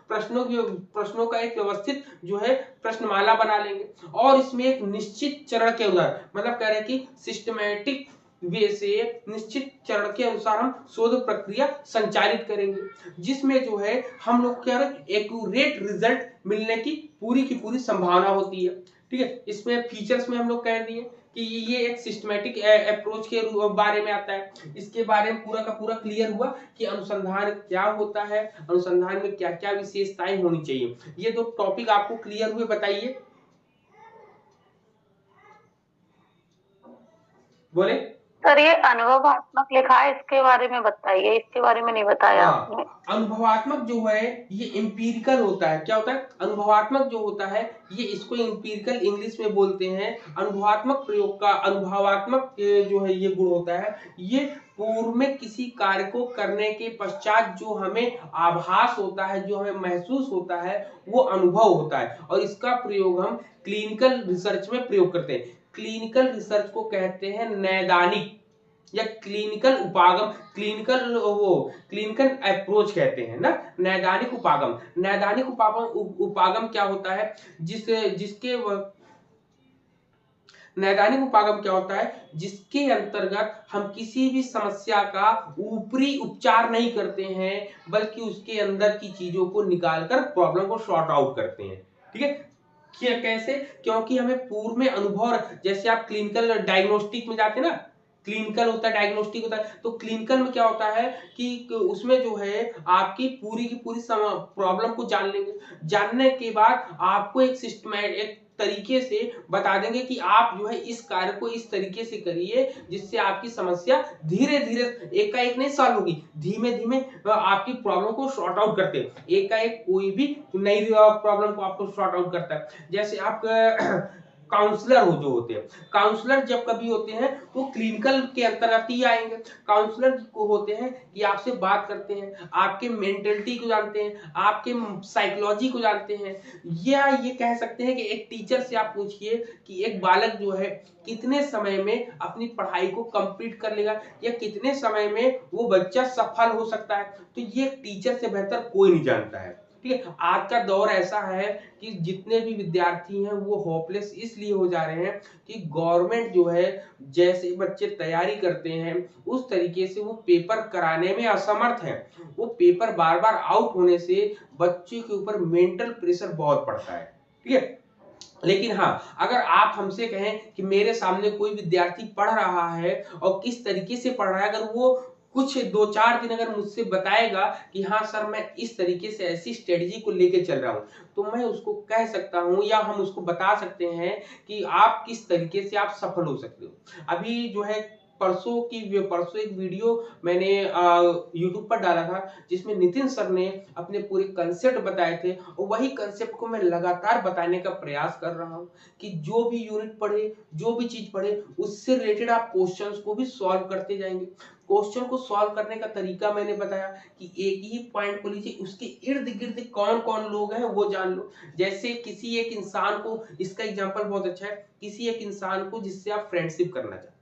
प्रश्नों का एक व्यवस्थित जो है प्रश्नमाला बना लेंगे और इसमें एक निश्चित चरण के अनुसार, मतलब कह रहे हैं कि सिस्टमैटिक वे से निश्चित चरण के अनुसार हम शोध प्रक्रिया संचालित करेंगे, जिसमें जो है हम लोग क्या एक्यूरेट रिजल्ट मिलने की पूरी संभावना होती है। ठीक है, इसमें फीचर्स में हम लोग कह दिए कि ये एक सिस्टमैटिक अप्रोच के बारे में आता है। इसके बारे में पूरा का पूरा क्लियर हुआ कि अनुसंधान क्या होता है, अनुसंधान में क्या क्या विशेषताएं होनी चाहिए। ये दो टॉपिक आपको क्लियर हुए, बताइए, बोले। सर ये अनुभवात्मक लिखा है, इसके बारे में बताइए, इसके बारे में नहीं बताया आपने। अनुभवात्मक जो है ये इंपीरिकल होता है। क्या होता है? अनुभवात्मक जो होता है ये इसको इंपीरिकल इंग्लिश में बोलते हैं। अनुभवात्मक प्रयोग का अनुभवात्मक जो है ये गुण होता है, ये पूर्व में किसी कार्य को करने के पश्चात जो हमें आभास होता है, जो हमें महसूस होता है, वो अनुभव होता है और इसका प्रयोग हम क्लिनिकल रिसर्च में प्रयोग करते हैं। क्लिनिकल रिसर्च को कहते हैं नैदानिक। या क्लिनिकल उपागम, क्लिनिकल अप्रोच कहते हैं ना। नैदानिक उपागम, नैदानिक उपागम क्या होता है, जिसके नैदानिक उपागम क्या होता है, जिसके अंतर्गत हम किसी भी समस्या का ऊपरी उपचार नहीं करते हैं, बल्कि उसके अंदर की चीजों को निकालकर प्रॉब्लम को सॉर्ट आउट करते हैं। ठीक है, कैसे? क्योंकि हमें पूर्व में अनुभव, जैसे आप क्लिनिकल डायग्नोस्टिक में जाते हैं ना, क्लिनिकल होता है, डायग्नोस्टिक होता है, तो क्लिनिकल में क्या होता है कि उसमें जो है आपकी पूरी की पूरी प्रॉब्लम को जान लेंगे, जानने के बाद आपको एक तरीके से बता देंगे कि आप जो है इस कार्य को इस तरीके से करिए, जिससे आपकी समस्या धीरे धीरे, एक का एक नहीं सॉल्व होगी, धीमे धीमे आपकी प्रॉब्लम को सॉर्ट आउट करते हैं। एक का एक कोई भी नई प्रॉब्लम को आपको सॉर्ट आउट करता है। जैसे आप काउंसलर जो होते हैं, काउंसलर जब कभी होते हैं तो क्लिनिकल के अंतर्गत ही आएंगे। काउंसलर को होते हैं कि आपसे बात करते हैं, आपके मेंटलिटी को जानते हैं, आपके साइकोलॉजी को जानते हैं, या ये कह सकते हैं कि एक टीचर से आप पूछिए कि एक बालक जो है कितने समय में अपनी पढ़ाई को कंप्लीट कर लेगा, या कितने समय में वो बच्चा सफल हो सकता है, तो ये टीचर से बेहतर कोई नहीं जानता है। ठीक है, आज का दौर ऐसा है कि जितने भी विद्यार्थी हैं वो होपलेस इसलिए हो जा रहे हैं कि गवर्नमेंट जो है, जैसे बच्चे तैयारी करते हैं उस तरीके से वो पेपर कराने में असमर्थ है। वो पेपर बार बार आउट होने से बच्चे के ऊपर मेंटल प्रेशर बहुत पड़ता है। ठीक है, लेकिन हाँ, अगर आप हमसे कहें कि मेरे सामने कोई विद्यार्थी पढ़ रहा है और किस तरीके से पढ़ रहा है, अगर वो कुछ 2-4 दिन अगर मुझसे बताएगा कि हाँ सर मैं इस तरीके से ऐसी स्ट्रेटजी को लेके चल रहा हूँ, तो मैं उसको कह सकता हूँ या हम उसको बता सकते हैं कि आप किस तरीके से आप सफल हो सकते हो। अभी जो है परसों एक वीडियो मैंने यूट्यूब पर डाला था, जिसमें नितिन सर ने अपने पूरे कंसेप्ट बताए थे, और वही कंसेप्ट को मैं लगातार बताने का प्रयास कर रहा हूँ कि जो भी यूनिट पढ़े, जो भी चीज पढ़े, उससे रिलेटेड आप क्वेश्चंस को भी सॉल्व करते जाएंगे। क्वेश्चन को सॉल्व करने का तरीका मैंने बताया कि एक ही पॉइंट को लीजिए, उसके इर्द गिर्द कौन कौन लोग हैं वो जान लो। जैसे किसी एक इंसान को, इसका एग्जांपल बहुत अच्छा है, किसी एक इंसान को जिससे आप फ्रेंडशिप करना चाहते हैं,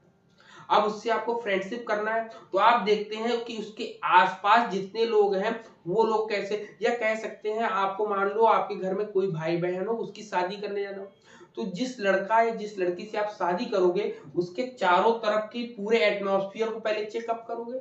अब उससे आपको फ्रेंडशिप करना है, तो आप देखते हैं कि उसके आसपास जितने लोग हैं वो लोग कैसे, या कह सकते हैं आपको, मान लो आपके घर में कोई भाई बहन हो, उसकी शादी करने जाना हो, तो जिस लड़का या जिस लड़की से आप शादी करोगे उसके चारों तरफ की पूरे एटमॉस्फेयर को पहले चेकअप करोगे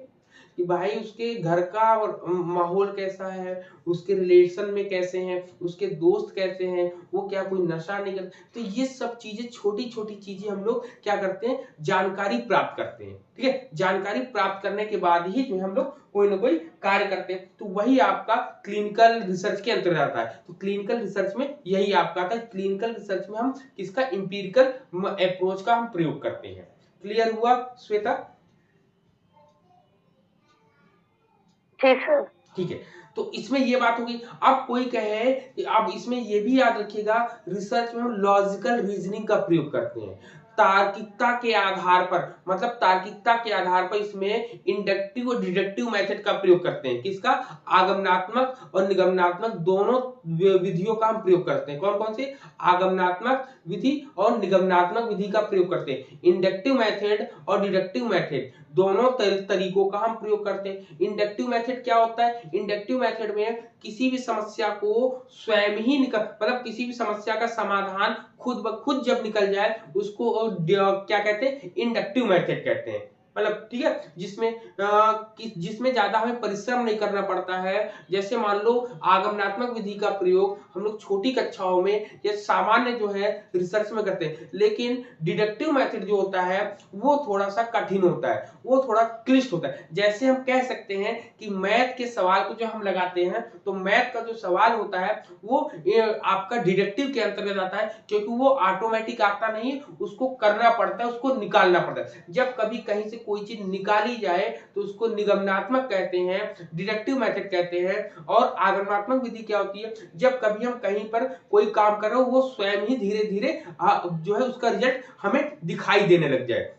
कि भाई उसके घर का माहौल कैसा है, उसके रिलेशन में कैसे हैं, उसके दोस्त कैसे हैं, वो क्या कोई नशा नहीं करते। तो ये सब चीजें, छोटी छोटी चीजें हम लोग क्या करते हैं, जानकारी प्राप्त करते हैं। ठीक है, जानकारी प्राप्त करने के बाद ही जो हम लोग कोई ना कोई कार्य करते हैं, तो वही आपका क्लिनिकल रिसर्च के अंतर्गत आता है। तो क्लिनिकल रिसर्च में यही आपका आता है। क्लिनिकल रिसर्च में हम किसका, इंपीरिकल अप्रोच का हम प्रयोग करते हैं। क्लियर हुआ श्वेता? ठीक है। ठीक है, तो इसमें ये बात होगी। अब कोई कहे कि अब इसमें ये भी याद रखिएगा, रिसर्च में हम लॉजिकल रीजनिंग का प्रयोग करते हैं, तार्किकता के आधार पर, मतलब तार्किकता के आधार पर इसमें इंडक्टिव और डिडक्टिव मेथड का प्रयोग करते हैं। किसका? आगमनात्मक और निगमनात्मक दोनों विधियों का हम प्रयोग करते हैं। कौन कौन से? आगमनात्मक विधि और निगमनात्मक विधि का प्रयोग करते हैं। इंडक्टिव मेथड और डिडक्टिव मेथड दोनों तरीकों का हम प्रयोग करते हैं। इंडक्टिव मेथड क्या होता है? इंडक्टिव मेथड में किसी भी समस्या को स्वयं ही मतलब किसी भी समस्या का समाधान खुद ब खुद जब निकल जाए उसको क्या कहते हैं? इंडक्टिव मेथड कहते हैं। मतलब ठीक है, जिसमें ज्यादा हमें परिश्रम नहीं करना पड़ता है। जैसे मान लो आगमनात्मक विधि का प्रयोग हम लोग छोटी कक्षाओं में या सामान्य जो है रिसर्च में करते हैं, लेकिन डिडक्टिव मेथड जो होता है वो थोड़ा सा कठिन होता है, वो थोड़ा क्लिष्ट होता है। जैसे हम कह सकते हैं कि मैथ के सवाल को जो हम लगाते हैं, तो मैथ का जो सवाल होता है वो आपका डिडक्टिव के अंतर्गत आता है, क्योंकि वो ऑटोमेटिक आता नहीं है, उसको करना पड़ता है, उसको निकालना पड़ता है। जब कभी कहीं से कोई चीज निकाली जाए तो उसको निगमनात्मक कहते हैं, डिडक्टिव मेथड कहते हैं। और आगमनात्मक विधि क्या होती है? जब कभी हम कहीं पर कोई काम कर रहे हो, वो स्वयं ही धीरे धीरे जो है उसका रिजल्ट हमें दिखाई देने लग जाए,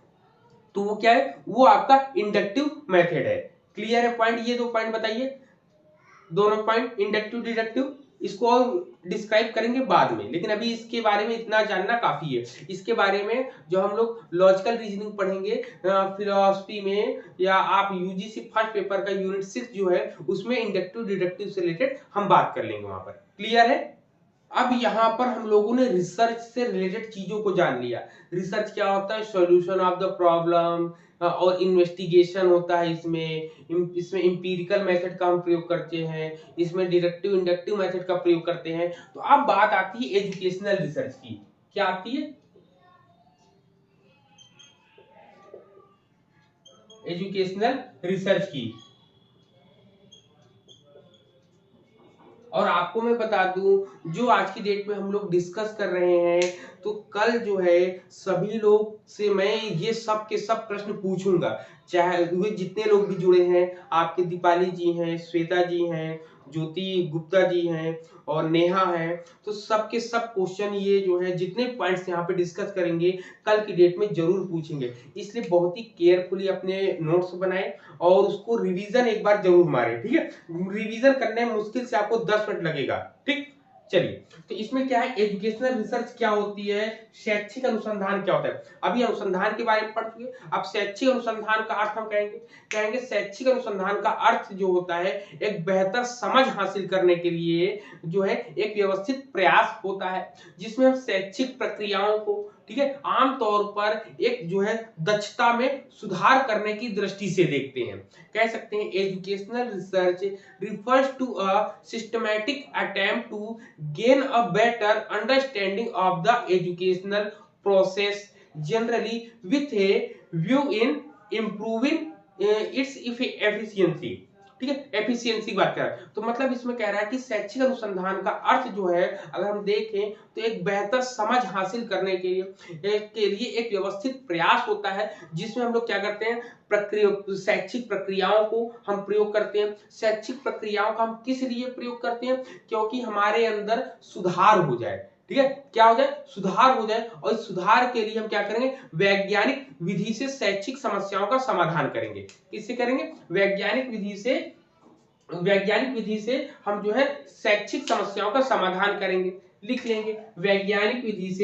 तो वो क्या है? वो आपका इंडक्टिव मेथड है। क्लियर है पॉइंट? ये दो पॉइंट बताइए, दोनों पॉइंट, इंडक्टिव डिडक्टिव। इसको और डिस्क्राइब करेंगे बाद में, लेकिन अभी इसके बारे में इतना जानना काफी है। इसके बारे में जो हम लोग लॉजिकल रीजनिंग पढ़ेंगे फिलोसफी में, या आप यूजीसी फर्स्ट पेपर का यूनिट 6 जो है उसमें इंडक्टिव डिडक्टिव से रिलेटेड हम बात कर लेंगे वहां पर। क्लियर है? अब यहाँ पर हम लोगों ने रिसर्च से रिलेटेड चीजों को जान लिया। रिसर्च क्या होता है? सॉल्यूशन ऑफ द प्रॉब्लम, और इन्वेस्टिगेशन होता है इसमें। इसमें इंपीरिकल मेथड का हम प्रयोग करते हैं, इसमें डिडक्टिव इंडक्टिव मेथड का प्रयोग करते हैं। तो अब बात आती है एजुकेशनल रिसर्च की। क्या आती है? एजुकेशनल रिसर्च की। और आपको मैं बता दूं, जो आज की डेट में हम लोग डिस्कस कर रहे हैं, तो कल जो है सभी लोग से मैं ये सब के सब प्रश्न पूछूंगा, चाहे वे जितने लोग भी जुड़े हैं। आपके दीपाली जी हैं, श्वेता जी हैं, ज्योति गुप्ता जी हैं और नेहा है। तो सब के सब क्वेश्चन ये जो है जितने पॉइंट्स यहाँ पे डिस्कस करेंगे कल की डेट में जरूर पूछेंगे। इसलिए बहुत ही केयरफुली अपने नोट्स बनाए और उसको रिवीजन एक बार जरूर मारे। ठीक है? रिवीजन करने में मुश्किल से आपको 10 मिनट लगेगा। ठीक, चलिए। तो इसमें क्या है, एजुकेशनल रिसर्च क्या होती है, शैक्षिक अनुसंधान क्या होता है। अभी अनुसंधान के बारे में पढ़ चुके, अब शैक्षिक अनुसंधान का अर्थ हम कहेंगे शैक्षिक अनुसंधान का अर्थ जो होता है एक बेहतर समझ हासिल करने के लिए जो है एक व्यवस्थित प्रयास होता है, जिसमें हम शैक्षिक प्रक्रियाओं को, ठीक है, आमतौर पर एक जो है दक्षता में सुधार करने की दृष्टि से देखते हैं। कह सकते हैं educational research refers to a systematic attempt to gain a better understanding of the educational process, generally with a view in improving its efficiency। ठीक है, एफिशिएंसी की बात कर रहा है। तो मतलब इसमें कह रहा है कि शैक्षिक अनुसंधान का अर्थ जो है अगर हम देखें तो एक बेहतर समझ हासिल करने के लिए एक व्यवस्थित प्रयास होता है, जिसमें हम लोग क्या करते हैं, शैक्षिक प्रक्रियाओं को हम प्रयोग करते हैं। शैक्षिक प्रक्रियाओं का हम किस लिए प्रयोग करते हैं? क्योंकि हमारे अंदर सुधार हो जाए। ठीक है, क्या हो जाए? सुधार हो जाए। और इस सुधार के लिए हम क्या करेंगे? वैज्ञानिक विधि से शैक्षिक समस्याओं का समाधान करेंगे। किससे करेंगे? वैज्ञानिक विधि से हम जो है शैक्षिक समस्याओं का समाधान करेंगे। लिख लेंगे, वैज्ञानिक विधि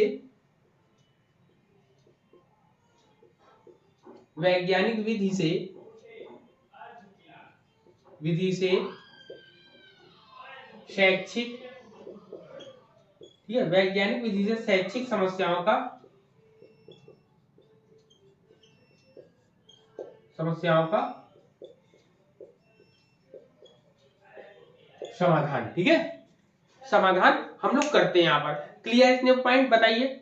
से शैक्षिक, ठीक है, वैज्ञानिक विधि से शैक्षिक समस्याओं का समाधान। ठीक है, समाधान हम लोग करते हैं यहाँ पर। क्लियर? इतने पॉइंट बताइए।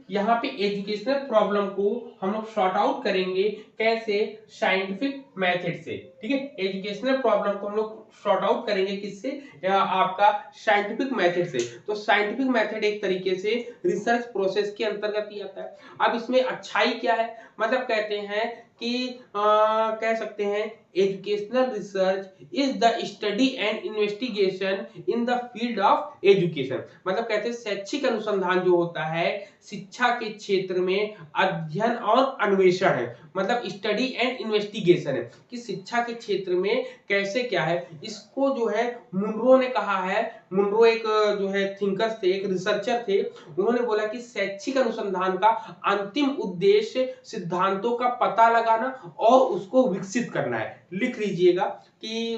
यहाँ पे एजुकेशनल प्रॉब्लम को हम लोग सॉर्ट आउट करेंगे कैसे? साइंटिफिक मेथड से। ठीक है, एजुकेशनल प्रॉब्लम को हम लोग सॉर्ट आउट करेंगे किससे? आपका साइंटिफिक मेथड से। तो साइंटिफिक मेथड एक तरीके से रिसर्च प्रोसेस के अंतर्गत ही आता है। अब इसमें अच्छाई क्या है? मतलब कहते हैं कि कह सकते हैं educational research is the study and investigation in the field of education. मतलब कहते हैं शैक्षिक अनुसंधान जो होता है शिक्षा के क्षेत्र में अध्ययन और अन्वेषण है। मतलब स्टडी एंड इन्वेस्टिगेशन है कि शिक्षा के क्षेत्र में कैसे क्या है। इसको जो है मुनरो ने कहा है। मुनरो एक जो है थिंकर थे, एक रिसर्चर थे। उन्होंने बोला कि शैक्षिक अनुसंधान का अंतिम उद्देश्य सिद्धांतों का पता लगाना और उसको विकसित करना है। लिख लीजिएगा कि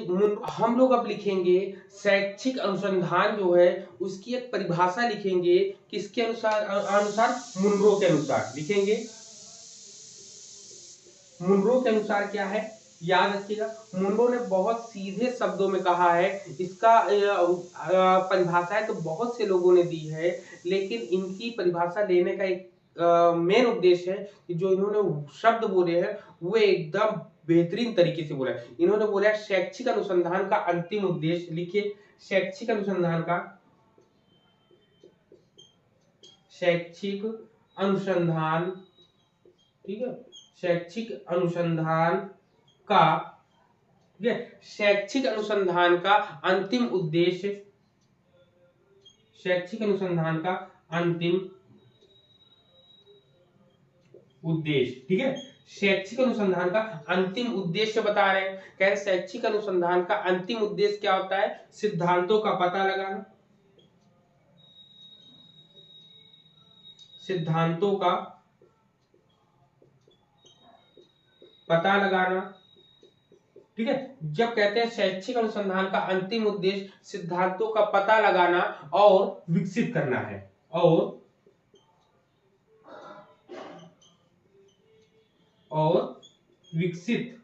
हम लोग अब लिखेंगे शैक्षिक अनुसंधान जो है उसकी एक परिभाषा लिखेंगे। किसके अनुसार? मुनरो के अनुसार लिखेंगे। मुनरो के अनुसार क्या है? याद रखिएगा, मुनरो ने बहुत सीधे शब्दों में कहा है। इसका परिभाषा है तो बहुत से लोगों ने दी है, लेकिन इनकी परिभाषा लेने का एक मेन उद्देश्य है कि जो इन्होंने शब्द बोले हैं वो एकदम बेहतरीन तरीके से बोला है। इन्होंने बोला शैक्षिक अनुसंधान का अंतिम उद्देश्य, लिखिए शैक्षिक अनुसंधान का ठीक है, शैक्षिक अनुसंधान का, ठीक है, शैक्षिक अनुसंधान का अंतिम उद्देश्य, शैक्षिक अनुसंधान का अंतिम उद्देश्य, ठीक है। शैक्षिक अनुसंधान का अंतिम उद्देश्य बता रहे हैं, कह रहे शैक्षिक अनुसंधान का अंतिम उद्देश्य क्या होता है? सिद्धांतों का पता लगाना, सिद्धांतों का पता लगाना, ठीक है। जब कहते हैं शैक्षिक अनुसंधान का अंतिम उद्देश्य सिद्धांतों का पता लगाना और विकसित करना है, और विकसित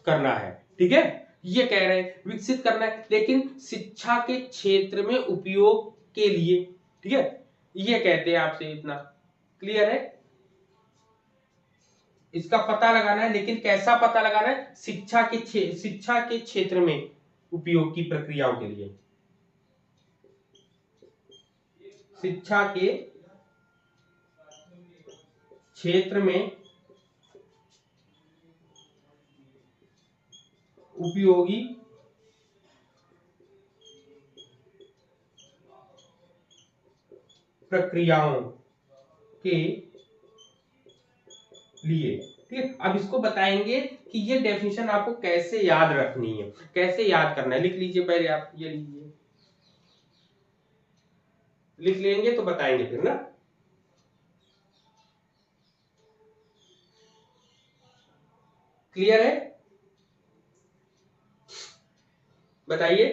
करना है, ठीक है। ये कह रहे हैं विकसित करना है, लेकिन शिक्षा के क्षेत्र में उपयोग के लिए, ठीक है। ये कहते हैं आपसे, इतना क्लियर है? इसका पता लगाना है, लेकिन कैसा पता लगाना है? शिक्षा के क्षेत्र में उपयोग की प्रक्रियाओं के लिए, शिक्षा के क्षेत्र में उपयोगी प्रक्रियाओं के लिए, ठीक है। अब इसको बताएंगे कि ये डेफिनेशन आपको कैसे याद रखनी है, कैसे याद करना है। लिख लीजिए पहले, आप ये लीजिए, लिख लेंगे तो बताएंगे फिर ना। क्लियर है? बताइए।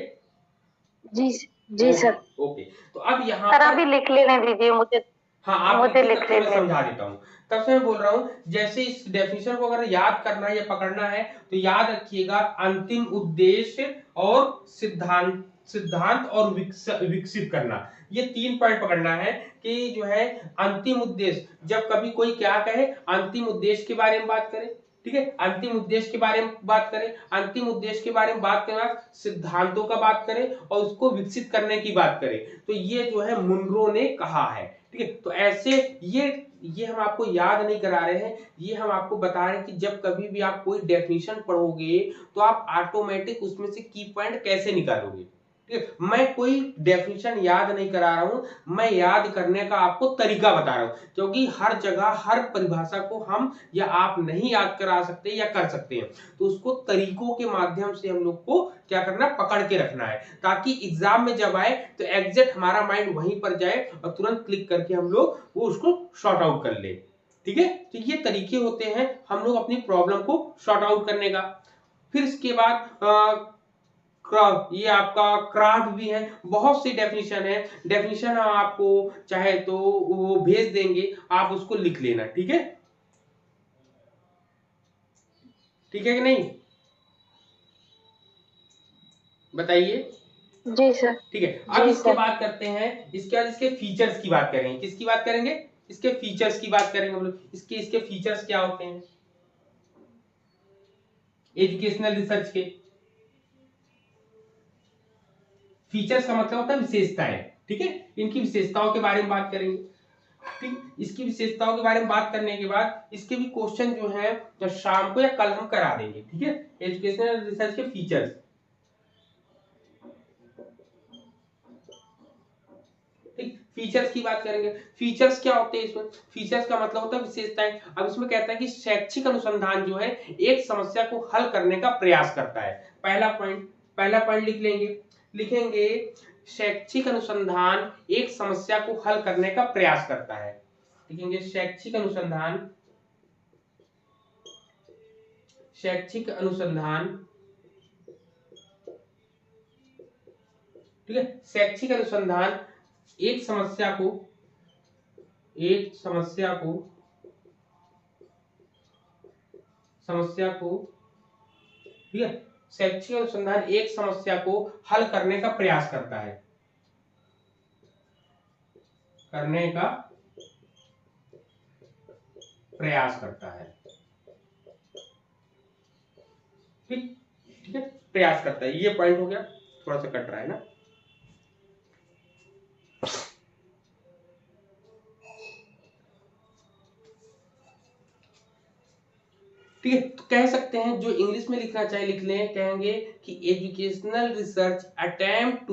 जी जी सर। ओके, तो अब यहाँ सर पर अभी लिख लेने दीजिए मुझे। हाँ, आप मुझे लिखिए, लिख तब से मैं लेने समझा देता हूँ। तब से मैं बोल रहा हूँ, जैसे इस डेफिनेशन को अगर याद करना है या पकड़ना है तो याद रखिएगा, अंतिम उद्देश्य और सिद्धांत और विकसित करना, ये 3 पॉइंट पकड़ना है। कि जो है अंतिम उद्देश्य, जब कभी कोई क्या कहे, अंतिम उद्देश्य के बारे में बात करे, ठीक है। अंतिम उद्देश्य के बारे में बात करें, अंतिम उद्देश्य के बारे में बात करने के बाद सिद्धांतों का बात करें और उसको विकसित करने की बात करें, तो ये जो है मुनरो ने कहा है, ठीक है। तो ऐसे ये हम आपको याद नहीं करा रहे हैं, ये हम आपको बता रहे हैं कि जब कभी भी आप कोई डेफिनेशन पढ़ोगे तो आप ऑटोमेटिक उसमें से की पॉइंट कैसे निकालोगे, ठीक है। मैं कोई डेफिनेशन याद नहीं करा रहा हूं, मैं याद करने का आपको तरीका बता रहा हूं, क्योंकि हर जगह हर परिभाषा को हम या आप नहीं याद करा सकते या कर सकते हैं, तो उसको तरीकों के माध्यम से हम लोग को क्या करना, पकड़ के रखना है, ताकि एग्जाम में जब आए तो एग्जैक्ट हमारा माइंड वहीं पर जाए और तुरंत क्लिक करके हम लोग वो उसको शॉर्ट आउट कर ले, ठीक है। तो ये तरीके होते हैं हम लोग अपनी प्रॉब्लम को शॉर्ट आउट करने का। फिर इसके बाद ये आपका क्राफ्ट भी है, बहुत सी डेफिनेशन है, डेफिनेशन हम आपको चाहे तो वो भेज देंगे, आप उसको लिख लेना, ठीक है। ठीक है कि नहीं, बताइए। जी सर। ठीक है, अब इसके बाद करते हैं, इसके बाद इसके फीचर्स की बात करेंगे। किसकी बात करेंगे? इसके फीचर्स की बात करेंगे हम लोग। इसके फीचर्स क्या होते हैं एजुकेशनल रिसर्च के? फीचर्स का मतलब होता है विशेषताएं, ठीक है। इनकी विशेषताओं के बारे में बात करेंगे, ठीक। इसकी विशेषताओं के बारे में बात करने के बाद इसके भी क्वेश्चन जो है तो शाम को या कल हम करा देंगे, ठीक है। एजुकेशनल रिसर्च के फीचर्स, ठीक। फीचर्स की बात करेंगे, फीचर्स क्या होते हैं इसमें? फीचर्स का मतलब होता है विशेषताएं। अब इसमें कहता है कि शैक्षिक अनुसंधान जो है एक समस्या को हल करने का प्रयास करता है। पहला पॉइंट लिख लेंगे, लिखेंगे शैक्षिक अनुसंधान एक समस्या को हल करने का प्रयास करता है, लिखेंगे शैक्षिक अनुसंधान ठीक है। शैक्षिक अनुसंधान एक समस्या को ठीक है, शैक्षिक अनुसंधान एक समस्या को हल करने का प्रयास करता है, ठीक, ठीक है, प्रयास करता है। ये पॉइंट हो गया, थोड़ा सा कट रहा है ना। ठीक है, तो कह सकते हैं जो इंग्लिश में लिखना चाहे लिख लें, कहेंगे कि educational research attempt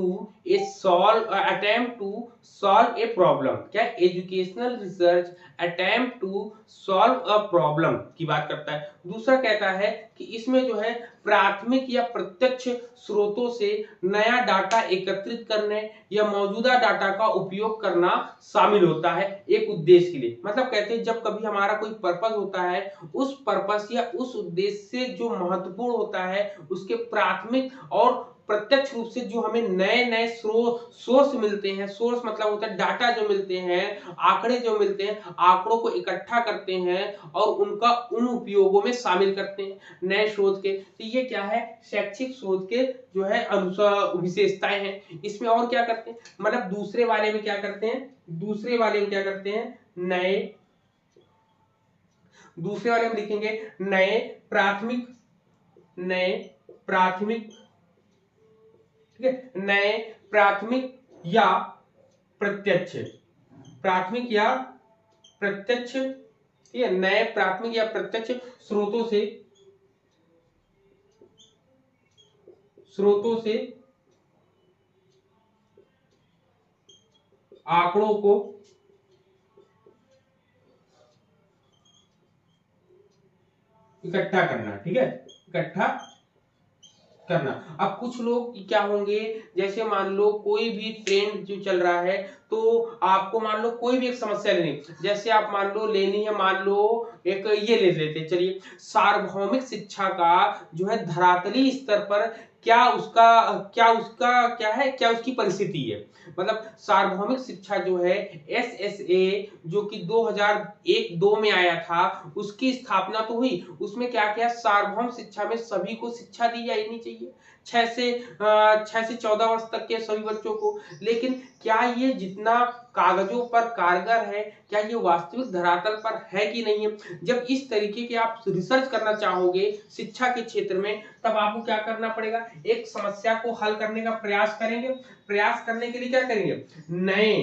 to solve a problem. क्या educational research attempt to solve a problem की बात करता है। दूसरा कहता है कि इसमें जो है प्राथमिक या प्रत्यक्ष स्रोतों से नया डाटा एकत्रित करने या मौजूदा डाटा का उपयोग करना शामिल होता है एक उद्देश्य के लिए। मतलब कहते हैं जब कभी हमारा कोई पर्पस होता है, उस पर्पस या उस उद्देश्य से जो महत्वपूर्ण होता है, उसके प्राथमिक और प्रत्यक्ष रूप से जो हमें नए नए सोर्स मिलते हैं। सोर्स मतलब होता है डाटा जो मिलते हैं, आंकड़े जो मिलते हैं, आंकड़ों को इकट्ठा करते हैं और उनका उन उपयोगों में शामिल करते हैं नए शोध के। तो ये क्या है, शैक्षिक शोध के जो है विशेषताएं हैं। इसमें और क्या करते हैं, मतलब दूसरे वाले में क्या करते हैं, दूसरे वाले में क्या करते हैं, दूसरे वाले में लिखेंगे नए प्राथमिक, ठीक है, नए प्राथमिक या प्रत्यक्ष, प्राथमिक या प्रत्यक्ष, ठीक है, नए प्राथमिक या प्रत्यक्ष स्रोतों से आंकड़ों को इकट्ठा करना, ठीक है, इकट्ठा करना। अब कुछ लोग क्या होंगे, जैसे मान लो कोई भी ट्रेंड जो चल रहा है, तो आपको मान लो कोई भी एक समस्या लेनी, जैसे आप मान लो लेनी है, मान लो एक ये ले लेते, चलिए सार्वभौमिक शिक्षा का जो है धरातली स्तर पर क्या उसकी परिस्थिति है। मतलब सार्वभौमिक शिक्षा जो है एसएसए जो कि 2001-2 में आया था, उसकी स्थापना तो हुई। उसमें क्या क्या, सार्वभौम शिक्षा में सभी को शिक्षा दी जानी चाहिए, 6 से 14 वर्ष तक के सभी बच्चों को। लेकिन क्या ये जितना कागजों पर कारगर है, क्या ये वास्तविक धरातल पर है कि नहीं है। जब इस तरीके के आप रिसर्च करना चाहोगे शिक्षा के क्षेत्र में, तब आपको क्या करना पड़ेगा, एक समस्या को हल करने का प्रयास करेंगे। प्रयास करने के लिए क्या करेंगे, नए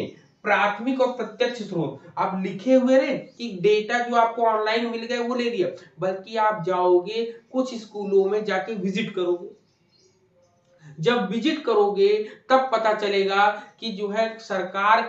प्राथमिक और प्रत्यक्ष स्रोत। आप लिखे हुए रहे कि डेटा जो आपको ऑनलाइन मिल गए वो ले लिया, बल्कि आप जाओगे कुछ स्कूलों में जाके विजिट करोगे। जब विजिट करोगे तब पता चलेगा कि जो है सरकार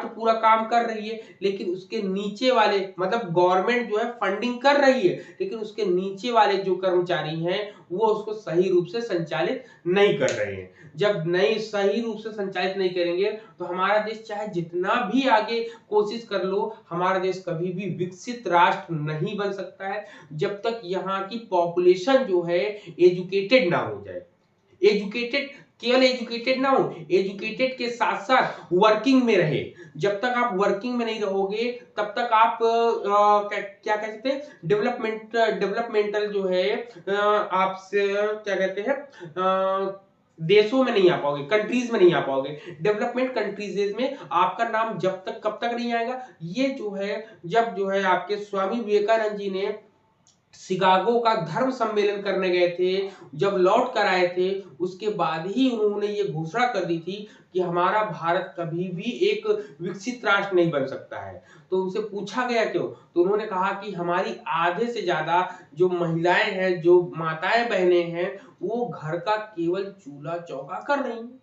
तो पूरा काम कर रही है, लेकिन उसके नीचे वाले, मतलब गवर्नमेंट जो है फंडिंग कर रही है, लेकिन उसके नीचे वाले जो कर्मचारी हैं वो उसको सही रूप से संचालित नहीं कर रहे हैं। जब नहीं सही रूप से संचालित नहीं करेंगे तो हमारा देश चाहे जितना भी आगे कोशिश कर लो, हमारा देश कभी भी विकसित राष्ट्र नहीं बन सकता है जब तक यहाँ की पॉपुलेशन जो है एजुकेटेड ना हो जाए। एजुकेटेड, केवल एजुकेटेड ना हो, एजुकेटेड के साथ साथ वर्किंग में रहे। जब तक आप वर्किंग में नहीं रहोगे तब तक आप क्या कह सकते हैं, डेवलपमेंटल जो है आपसे क्या कहते हैं, देशों में नहीं आ पाओगे, कंट्रीज में नहीं आ पाओगे। डेवलपमेंट कंट्रीज में आपका नाम जब तक कब तक नहीं आएगा, ये जो है जब जो है आपके स्वामी विवेकानंद जी ने शिकागो का धर्म सम्मेलन करने गए थे, जब लौट कर आए थे, उसके बाद ही उन्होंने ये घोषणा कर दी थी कि हमारा भारत कभी भी एक विकसित राष्ट्र नहीं बन सकता है। तो उनसे पूछा गया क्यों, तो उन्होंने कहा कि हमारी आधे से ज्यादा जो महिलाएं हैं, जो माताएं बहनें हैं, वो घर का केवल चूल्हा चौका कर रही हैं।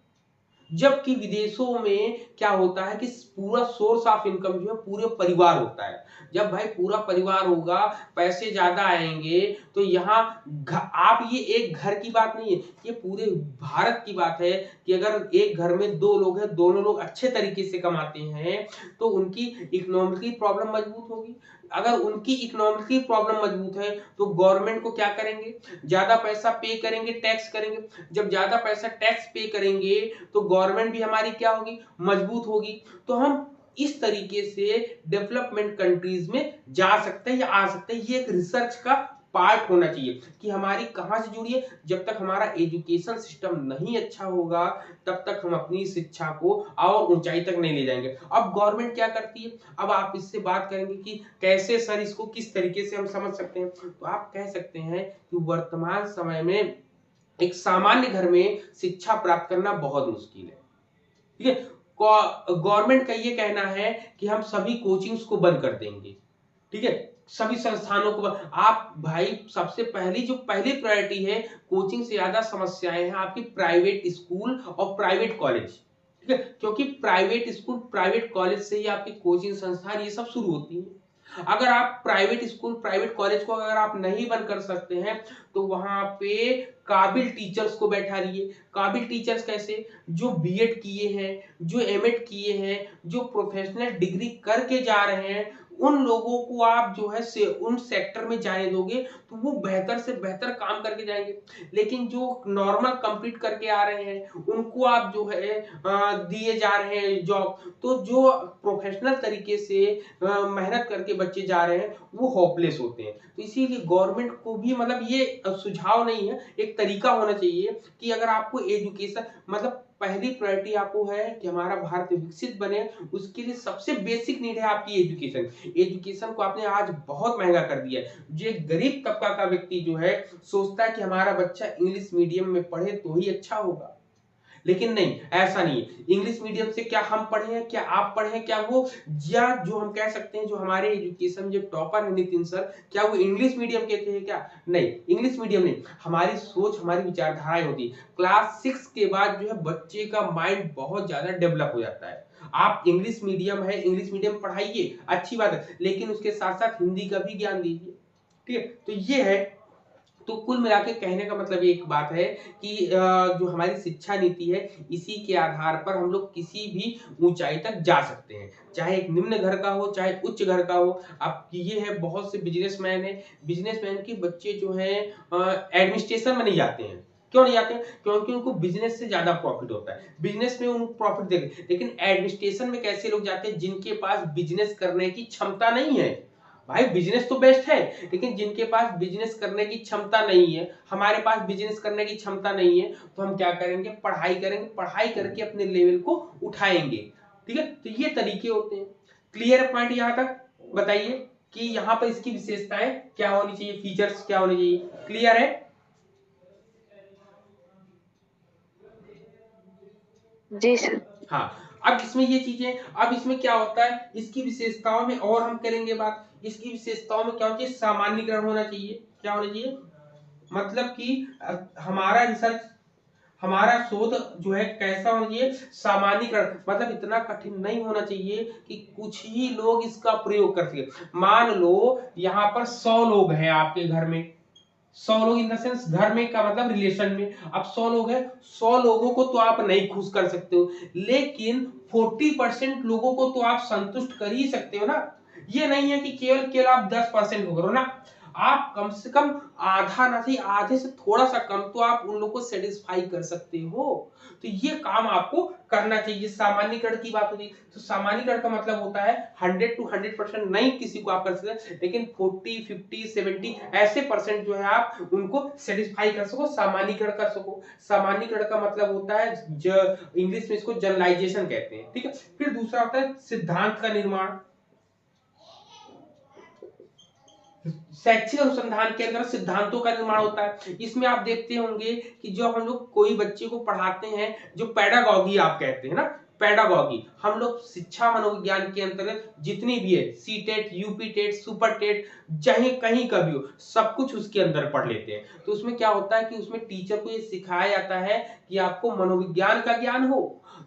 जबकि विदेशों में क्या होता है कि पूरा सोर्स ऑफ इनकम जो है पूरे परिवार होता है। जब भाई पूरा परिवार होगा, पैसे ज्यादा आएंगे, तो यहाँ आप, ये एक घर की बात नहीं है, ये पूरे भारत की बात है कि अगर एक घर में 2 लोग हैं, दोनों लोग अच्छे तरीके से कमाते हैं, तो उनकी इकोनॉमिकली प्रॉब्लम मजबूत होगी। अगर उनकी इकोनॉमिकली प्रॉब्लम मजबूत है तो गवर्नमेंट को क्या करेंगे, ज्यादा पैसा पे करेंगे, टैक्स करेंगे। जब ज्यादा पैसा टैक्स पे करेंगे तो गवर्नमेंट भी हमारी क्या होगी, मजबूत होगी। तो हम इस तरीके से डेवलपमेंट कंट्रीज में जा सकते हैं या आ सकते हैं। ये एक रिसर्च का पार्ट होना चाहिए कि हमारी कहां से जुड़ी है। जब तक हमारा एजुकेशन सिस्टम नहीं अच्छा होगा तब तक हम अपनी शिक्षा को और ऊंचाई तक नहीं ले जाएंगे। अब गवर्नमेंट क्या करती है, अब आप इससे बात करेंगे कि कैसे सर इसको किस तरीके से हम समझ सकते हैं, तो आप कह सकते हैं कि वर्तमान समय में एक सामान्य घर में शिक्षा प्राप्त करना बहुत मुश्किल है, ठीक है। गवर्नमेंट का ये कहना है कि हम सभी कोचिंग्स को बंद कर देंगे, ठीक है। सभी संस्थानों को आप भाई सबसे पहली प्रायोरिटी है, कोचिंग से ज्यादा समस्याएं हैं आपकी प्राइवेट स्कूल और प्राइवेट कॉलेज, ठीक है, क्योंकि प्राइवेट स्कूल प्राइवेट कॉलेज से ही आपकी कोचिंग संस्थान ये सब शुरू होती है। अगर आप प्राइवेट स्कूल प्राइवेट कॉलेज को अगर आप नहीं बंद कर सकते हैं तो वहां पे काबिल टीचर्स को बैठा रहिए। काबिल टीचर्स कैसे? जो बीएड किए हैं, जो एमएड किए हैं, जो प्रोफेशनल डिग्री करके जा रहे हैं, उन लोगों को आप जो है से उन सेक्टर में जाने दोगे तो वो बेहतर से बेहतर काम करके जाएंगे। लेकिन जो नॉर्मल कंप्लीट करके आ रहे हैं उनको आप जो है दिए जा रहे हैं जॉब, तो जो प्रोफेशनल तरीके से मेहनत करके बच्चे जा रहे हैं वो होपलेस होते हैं। तो इसीलिए गवर्नमेंट को भी मतलब ये सुझाव नहीं है, एक तरीका होना चाहिए कि अगर आपको एजुकेशन मतलब पहली प्रायोरिटी आपको है कि हमारा भारत विकसित बने, उसके लिए सबसे बेसिक नीड है आपकी एजुकेशन। एजुकेशन को आपने आज बहुत महंगा कर दिया है। जो एक गरीब तबका का व्यक्ति जो है सोचता है कि हमारा बच्चा इंग्लिश मीडियम में पढ़े तो ही अच्छा होगा, लेकिन नहीं, ऐसा नहीं है। इंग्लिश मीडियम से क्या हम पढ़े हैं, क्या आप पढ़े हैं, क्या वो या जो हम कह सकते हैं जो हमारे एजुकेशन जो टॉपर है नितिन सर, क्या वो इंग्लिश मीडियम के थे क्या? नहीं, इंग्लिश मीडियम नहीं। हमारी सोच हमारी विचारधाराएं होती। क्लास 6 के बाद जो है बच्चे का माइंड बहुत ज्यादा डेवलप हो जाता है। आप इंग्लिश मीडियम है, इंग्लिश मीडियम पढ़ाइए, अच्छी बात है, लेकिन उसके साथ साथ हिंदी का भी ज्ञान दीजिए, ठीक है। तो ये है, तो कुल मिला के कहने का मतलब एक बात है कि जो हमारी शिक्षा नीति है इसी के आधार पर हम लोग किसी भी ऊंचाई तक जा सकते हैं, चाहे एक निम्न घर का हो चाहे उच्च घर का हो। अब ये है बहुत से बिजनेसमैन है, बिजनेसमैन के बच्चे जो है एडमिनिस्ट्रेशन में नहीं जाते हैं। क्यों नहीं आते? क्योंकि उनको बिजनेस से ज्यादा प्रॉफिट होता है, बिजनेस में उनको प्रॉफिट देते। लेकिन एडमिनिस्ट्रेशन में कैसे लोग जाते हैं? जिनके पास बिजनेस करने की क्षमता नहीं है। भाई बिजनेस तो बेस्ट है, लेकिन जिनके पास बिजनेस करने की क्षमता नहीं है, हमारे पास बिजनेस करने की क्षमता नहीं है, तो हम क्या करेंगे? पढ़ाई करेंगे, पढ़ाई करके अपने लेवल को उठाएंगे, ठीक है। तो ये तरीके होते हैं। क्लियर पॉइंट यहां तक? बताइए कि यहाँ पर इसकी विशेषताएं क्या होनी चाहिए, फीचर्स क्या होने चाहिए। क्लियर है? जी सर। हाँ। अब इसमें ये चीजें, अब इसमें क्या होता है, इसकी विशेषताओं में और हम करेंगे बात। इसकी विशेषताओं में क्या होना चाहिए? सामान्यीकरण होना चाहिए। क्या होना चाहिए? मतलब कि हमारा रिसर्च, हमारा शोध जो है कैसा होना चाहिए? सामान्यीकरण, मतलब इतना कठिन नहीं होना चाहिए कि कुछ ही लोग इसका प्रयोग कर सके। मान लो यहाँ पर 100 लोग हैं आपके घर में, 100 लोग इन द सेंस घर में का मतलब रिलेशन में। अब 100 लोग हैं, 100 लोगों को तो आप नहीं खुश कर सकते हो, लेकिन 40% लोगों को तो आप संतुष्ट कर ही सकते हो ना। ये नहीं है कि केवल केवल आप 10% को करो ना, आप कम से कम आधा ना सही, आधे से थोड़ा सा कम तो आप उन लोगों को सेटिस्फाई कर सकते हो। तो ये काम आपको करना चाहिए। सामान्यीकरण की बात होती है, तो सामान्यीकरण का मतलब होता है 100 to 100% नहीं किसी को आप कर सकते, लेकिन 40, 50, 70 ऐसे परसेंट जो है आप उनको सेटिस्फाई कर सको, सामान्यीकरण कर सको। सामान्यीकरण का मतलब होता है इंग्लिश में इसको जनरलाइजेशन कहते हैं, ठीक है। फिर दूसरा होता है सिद्धांत का निर्माण। शैक्षिक अनुसंधान के अंदर सिद्धांतों का निर्माण होता है। इसमें आप देखते होंगे कि जो हम लोग कोई बच्चे को पढ़ाते हैं, जो पेडागॉगी आप कहते हैं ना, पेडागॉगी, हम लोग शिक्षा मनोविज्ञान के अंतर्गत जितनी भी है, C TET, UP TET, super TET, चाहे कहीं का भी हो, सब कुछ उसके अंदर पढ़ लेते हैं। तो उसमें क्या होता है कि उसमें टीचर को ये सिखाया जाता है कि आपको मनोविज्ञान का ज्ञान हो।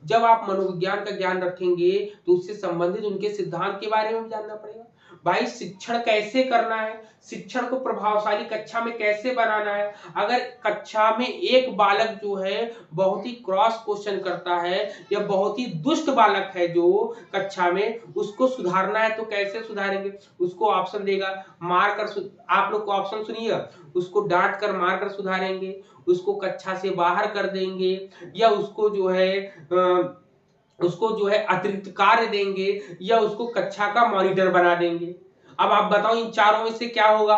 जब आप मनोविज्ञान का ज्ञान रखेंगे तो उससे संबंधित उनके सिद्धांत के बारे में भी जानना पड़ेगा। भाई शिक्षण कैसे करना है, शिक्षण को प्रभावशाली कक्षा में कैसे बनाना है। अगर कक्षा में एक बालक जो है बहुत ही क्रॉस क्वेश्चन करता है या बहुत ही दुष्ट बालक है जो कक्षा में, उसको सुधारना है तो कैसे सुधारेंगे? उसको ऑप्शन देगा, मार कर, आप लोग को ऑप्शन सुनिएगा, उसको डांट कर मार कर सुधारेंगे, उसको कक्षा से बाहर कर देंगे, या उसको जो है अतिरिक्त कार्य देंगे, या उसको कक्षा का मॉनिटर बना देंगे। अब आप बताओ इन चारों में से क्या होगा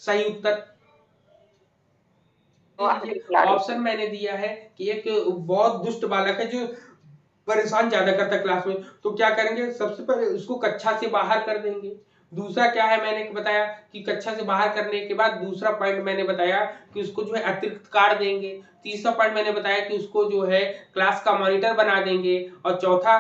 सही उत्तर? ऑप्शन मैंने दिया है कि एक बहुत दुष्ट बालक है जो परेशान ज्यादा करता है क्लास में, तो क्या करेंगे? सबसे पहले उसको कक्षा से बाहर कर देंगे। दूसरा क्या है मैंने बताया कि कक्षा से बाहर करने के बाद दूसरा पॉइंट मैंने बताया कि उसको जो है अतिरिक्त कार्य देंगे। तीसरा पॉइंट मैंने बताया कि उसको जो है क्लास का मॉनिटर बना देंगे। और चौथा,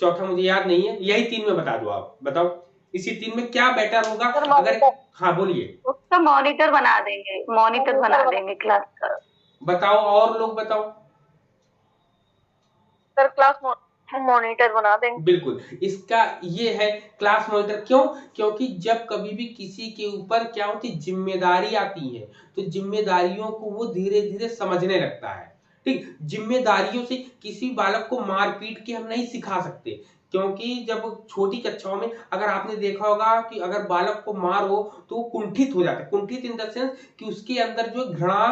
चौथा मुझे याद नहीं है, यही तीन में बता दो, आप बताओ। इसी 3 में क्या बेटर होगा? सर अगर मॉनिटर, हाँ बोलिए, उसका मॉनिटर बना देंगे, मॉनिटर बना देंगे क्लास का। बताओ और लोग बताओ। सर क्लास मॉनिटर बना देंगे। बिल्कुल, इसका ये है क्लास मॉनिटर। क्यों? क्योंकि जब कभी भी किसी के ऊपर क्या होती जिम्मेदारी आती है, तो जिम्मेदारियों को वो धीरे धीरे समझने लगता है। ठीक, जिम्मेदारियों से किसी बालक को मार पीट के हम नहीं सिखा सकते, क्योंकि जब छोटी कक्षाओं में अगर आपने देखा होगा कि अगर बालक को मारो तो वो कुंठित हो जाता है। कुंठित इन द सेंस कि उसके अंदर जो घृणा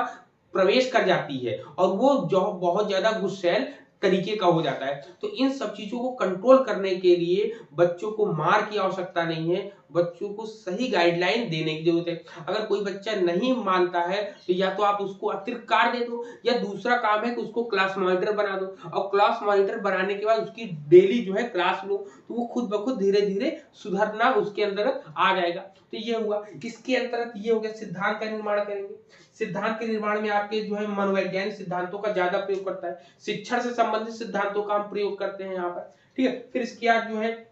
प्रवेश कर जाती है और वो जो बहुत ज्यादा गुस्सैल तरीके का हो जाता है। तो इन सब चीजों को कंट्रोल करने के लिए बच्चों को मार की आवश्यकता नहीं है, बच्चों को सही गाइडलाइन देने की जरूरत है। अगर कोई बच्चा नहीं मानता है तो या तो आप उसको अतिरिक्त कार्य दे दो, या दूसरा काम है कि उसको क्लास मॉनिटर बना दो, और क्लास मॉनिटर बनाने के बाद उसकी डेली जो है क्लास लो, तो वो खुद ब खुद धीरे धीरे सुधरना उसके अंदर आ जाएगा। तो ये हुआ। इसके अंतर्गत ये हो गया सिद्धांत का निर्माण करेंगे। सिद्धांत के निर्माण में आपके जो है मनोवैज्ञानिक सिद्धांतों का ज्यादा प्रयोग करता है, शिक्षण से संबंधित सिद्धांतों का हम प्रयोग करते हैं यहाँ पर। ठीक है, फिर इसके बाद जो है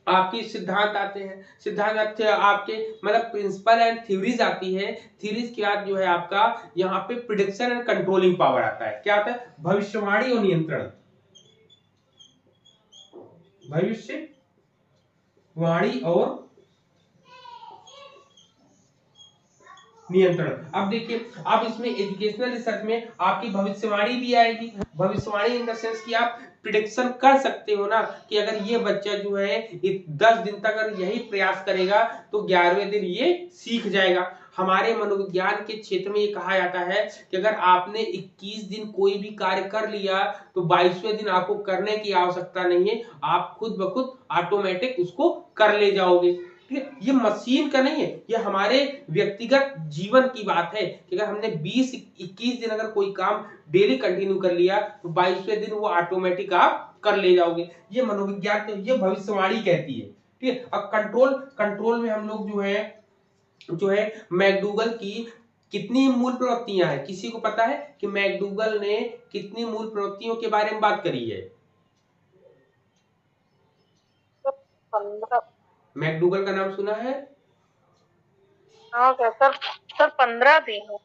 आपकी सिद्धांत आते हैं। सिद्धांत आपके मतलब प्रिंसिपल एंड थ्योरीज आती है। थ्योरीज के बाद जो है आपका यहाँ पे प्रिडिक्शन एंड कंट्रोलिंग पावर आता है। क्या आता है? भविष्यवाणी और नियंत्रण। भविष्यवाणी और नियंत्रण। अब देखिए, अब इसमें एजुकेशनल रिसर्च में आपकी भविष्यवाणी भी आएगी। भविष्यवाणी इन द सेंस कि आप प्रिडिक्शन कर सकते हो ना कि अगर ये बच्चा जो है 10 दिन तक अगर यही प्रयास करेगा तो 11वें दिन ये सीख जाएगा। हमारे मनोविज्ञान के क्षेत्र में ये कहा जाता है कि अगर आपने 21 दिन कोई भी कार्य कर लिया तो 22वें दिन आपको करने की आवश्यकता नहीं है, आप खुद ब खुद ऑटोमेटिक उसको कर ले जाओगे। ठीक है, ये मशीन का नहीं है, ये हमारे व्यक्तिगत जीवन की बात है कि अगर हमने 20-21 दिन अगर कोई काम डेली कंटिन्यू कर लिया तो 22वें दिन वो ऑटोमेटिक आप कर ले जाओगे। ये मनोविज्ञान, ये भविष्यवाणी कहती है। ठीक है, अब कंट्रोल, कंट्रोल में हम लोग जो है मैकडूगल की कितनी मूल प्रवृत्तियां हैं? किसी को पता है कि मैकडूगल ने कितनी मूल प्रवृत्तियों के बारे में बात करी है? 15। मैकडूगल का नाम सुना है? हाँ सर, सर 15 दिन।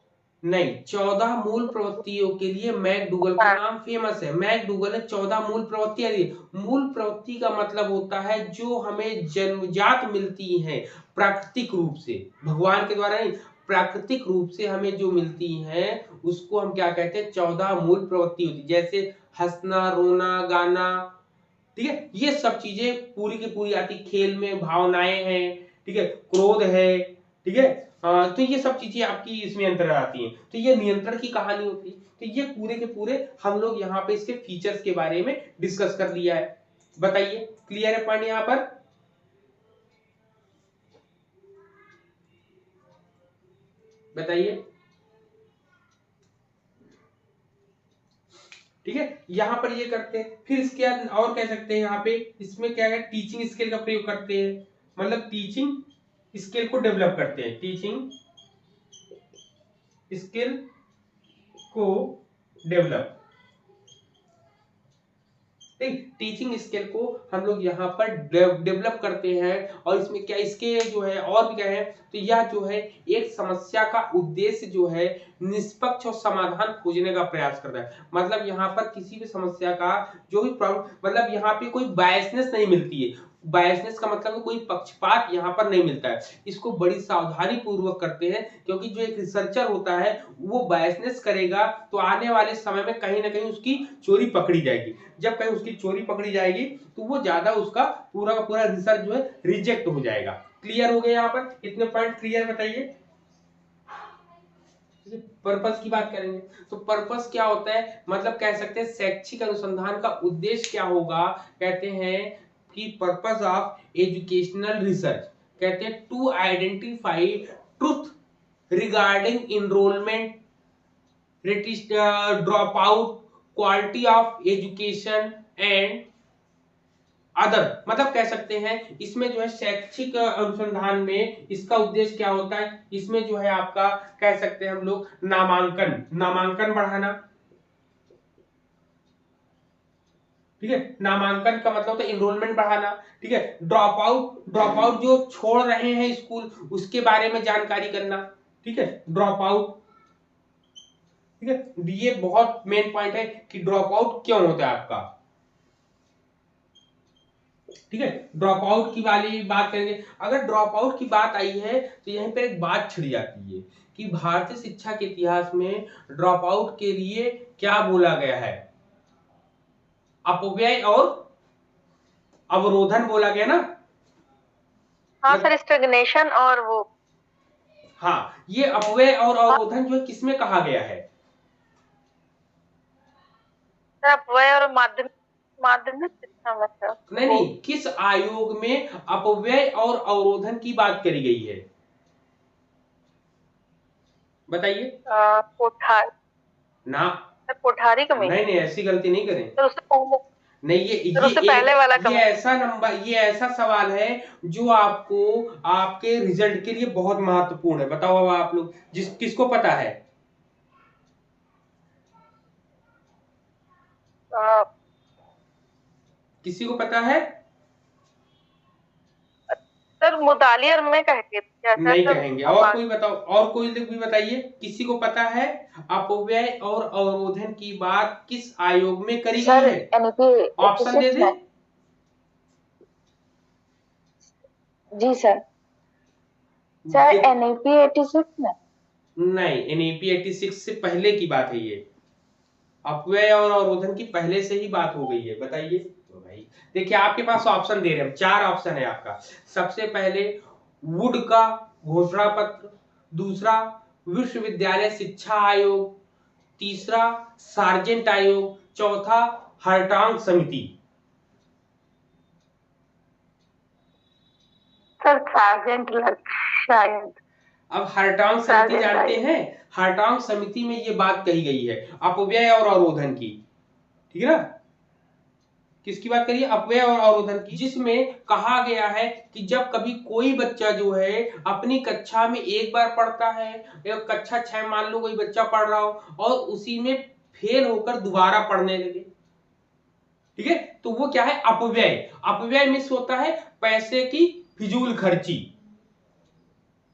नहीं, 14 मूल प्रवृत्तियों के लिए मैकडूगल का नाम फेमस है। मैकडूगल ने 14 मूल प्रवृत्तियां दी। मूल प्रवृत्ति का मतलब होता है जो हमें जन्मजात मिलती हैं प्राकृतिक रूप से, भगवान के द्वारा नहीं, प्राकृतिक रूप से हमें जो मिलती हैं उसको हम क्या कहते हैं? 14 मूल प्रवृत्ति होती, जैसे हंसना, रोना, गाना। ठीक है, ये सब चीजें पूरी की पूरी आती। खेल में भावनाएं हैं, ठीक है, क्रोध है, ठीक है। तो ये सब चीजें आपकी इसमें अंतर आती हैं। तो ये नियंत्रण की कहानी होती है। तो ये पूरे के पूरे हम लोग यहाँ पे इसके फीचर्स के बारे में डिस्कस कर लिया है। बताइए, क्लियर है पॉइंट यहाँ पर? बताइए। ठीक है, यहाँ पर ये करते हैं। फिर इसके बाद और कह सकते हैं यहाँ पे इसमें क्या है, टीचिंग स्किल का प्रयोग करते हैं, मतलब टीचिंग स्किल को डेवलप करते हैं। टीचिंग स्किल को डेवलप, टीचिंग स्किल को हम लोग यहाँ पर डेवलप करते हैं। और इसमें क्या इसके जो है और भी क्या है, तो यह जो है एक समस्या का उद्देश्य जो है निष्पक्ष और समाधान खोजने का प्रयास करता है। मतलब यहाँ पर किसी भी समस्या का जो भी प्रॉब्लम, मतलब यहाँ पे कोई बायसनेस नहीं मिलती है। बायसनेस का मतलब कोई पक्षपात यहाँ पर नहीं मिलता है। इसको बड़ी सावधानी पूर्वक करते हैं, क्योंकि जो एक रिसर्चर होता है वो बायसनेस करेगा तो आने वाले समय में कहीं ना कहीं उसकी चोरी पकड़ी जाएगी। जब कहीं उसकी चोरी पकड़ी जाएगी तो वो ज्यादा उसका पूरा का पूरा रिसर्च जो है रिजेक्ट हो जाएगा। क्लियर हो गया यहाँ पर? इतने पॉइंट क्लियर? बताइए। पर्पस की बात करेंगे तो पर्पस क्या होता है, मतलब कह सकते हैं शैक्षिक अनुसंधान का उद्देश्य क्या होगा। कहते हैं कि पर्पस ऑफ एजुकेशनल रिसर्च, कहते हैं to identify truth regarding enrolment, drop out, quality of education and other. मतलब कह सकते हैं इसमें जो है शैक्षिक अनुसंधान में इसका उद्देश्य क्या होता है, इसमें जो है आपका कह सकते हैं हम लोग नामांकन, नामांकन बढ़ाना। ठीक है। नामांकन का मतलब होता है एनरोलमेंट बढ़ाना। ठीक है। ड्रॉप आउट जो छोड़ रहे हैं स्कूल, उसके बारे में जानकारी करना। ठीक है। ड्रॉप आउट, ठीक है, ये बहुत मेन पॉइंट है कि ड्रॉप आउट क्यों होता है आपका। ठीक है। ड्रॉप आउट की वाली बात करेंगे। अगर ड्रॉप आउट की बात आई है तो यहीं पर एक बात छिड़ जाती है कि भारतीय शिक्षा के इतिहास में ड्रॉप आउट के लिए क्या बोला गया है, अपव्यय और अवरोधन बोला गया ना। हाँ सर, स्टैग्नेशन और वो। हाँ, ये अपव्यय और अवरोधन जो है किसमें कहा गया है? सर अपव्यय और माध्यमिक शिक्षा में सर। नहीं, किस आयोग में अपव्यय और अवरोधन की बात करी गई है, बताइए। कोठारी ना, सर, कोठारी कमेटी। नहीं ऐसी गलती नहीं करें। सर उससे पहले, नहीं, सर उससे पहले वाला ये ऐसा नंबर, ये ऐसा सवाल है जो आपको आपके रिजल्ट के लिए बहुत महत्वपूर्ण है। बताओ अब आप लोग किसको पता है? किसी को पता है? सर मुतालियर में कहते थे नहीं कहेंगे। और कोई बताओ, और कोई लोग भी बताइए, किसी को पता है अपव्यय और अवरोधन की बात किस आयोग में करी गई है? ऑप्शन दे दे। जी सर। सर एनईपी 86 में। नहीं, एनईपी 86 से पहले की बात है ये। अपव्यय और अवरोधन की पहले से ही बात हो गई है। बताइए तो भाई। देखिए आपके पास ऑप्शन दे रहे हैं, 4 ऑप्शन है आपका। सबसे पहले वुड का घोषणा पत्र, दूसरा विश्वविद्यालय शिक्षा आयोग, तीसरा सार्जेंट आयोग, चौथा हर्टांग समिति। सर सार्जेंट शायद। अब हर्टांग समिति जानते हैं? हर्टांग समिति में ये बात कही गई है अपव्यय और अवरोधन की। ठीक है ना। किसकी बात करिए? अपव्यय और अवरोधन की, जिसमें कहा गया है कि जब कभी कोई बच्चा जो है अपनी कक्षा में एक बार पढ़ता है, एक कक्षा 6 मान लो कोई बच्चा पढ़ रहा हो और उसी में फेल होकर दोबारा पढ़ने लगे, ठीक है, तो वो क्या है? अपव्यय। अपव्यय मिस होता है पैसे की फिजूल खर्ची।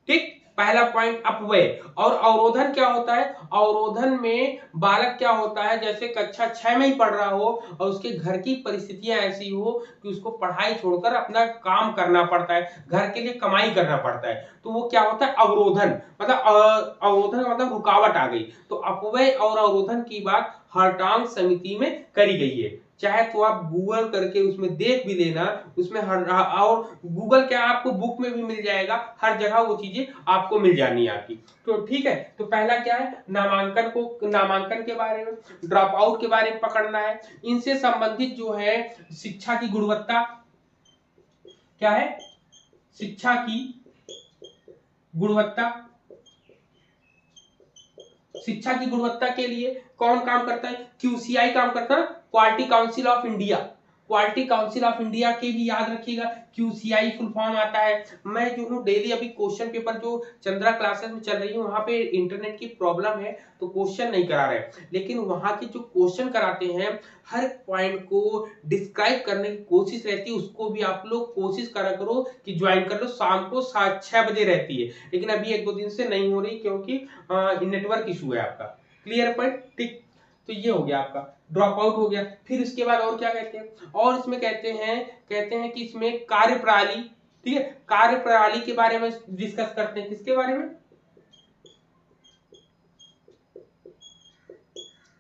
ठीक, पहला पॉइंट अपव्यय। और अवरोधन क्या होता है? अवरोधन में बालक क्या होता है, जैसे कक्षा 6 में ही पढ़ रहा हो और उसके घर की परिस्थितियां ऐसी हो कि उसको पढ़ाई छोड़कर अपना काम करना पड़ता है, घर के लिए कमाई करना पड़ता है, तो वो क्या होता है? अवरोधन। मतलब अवरोधन मतलब रुकावट आ गई। तो अपव्यय और अवरोधन की बात हर्टांग समिति में करी गई है। चाहे तो आप गूगल करके उसमें देख भी लेना, उसमें और गूगल क्या आपको बुक में भी मिल जाएगा, हर जगह वो चीजें आपको मिल जानी है आपकी। तो ठीक है, तो पहला क्या है? नामांकन के बारे में, ड्रॉप आउट के बारे में पकड़ना है। इनसे संबंधित जो है शिक्षा की गुणवत्ता क्या है? शिक्षा की गुणवत्ता, शिक्षा की गुणवत्ता के लिए कौन काम करता है? क्यूसीआई काम करता है, quality council of India. Quality council of India के भी याद रखिएगा, क्यूसीआई फुल फॉर्म आता है। मैं जो हूँ डेली अभी क्वेश्चन पेपर जो चंद्रा क्लासेस में चल रही है वहां पे इंटरनेट की प्रॉब्लम है तो क्वेश्चन नहीं करा रहे, लेकिन वहां के जो क्वेश्चन कराते हैं हर पॉइंट को डिस्क्राइब करने की कोशिश रहती है, उसको भी आप लोग कोशिश करा करो कि ज्वाइन कर लो। शाम को 6 बजे रहती है, लेकिन अभी 1-2 दिन से नहीं हो रही क्योंकि नेटवर्क इशू है आपका। Clear point? ठीक, तो ये हो गया आपका, ड्रॉप आउट हो गया। फिर इसके बाद और क्या कहते हैं? और इसमें कहते हैं कि इसमें कार्यप्रणाली, ठीक है, कार्यप्रणाली के बारे में डिस्कस करते हैं। किसके बारे में?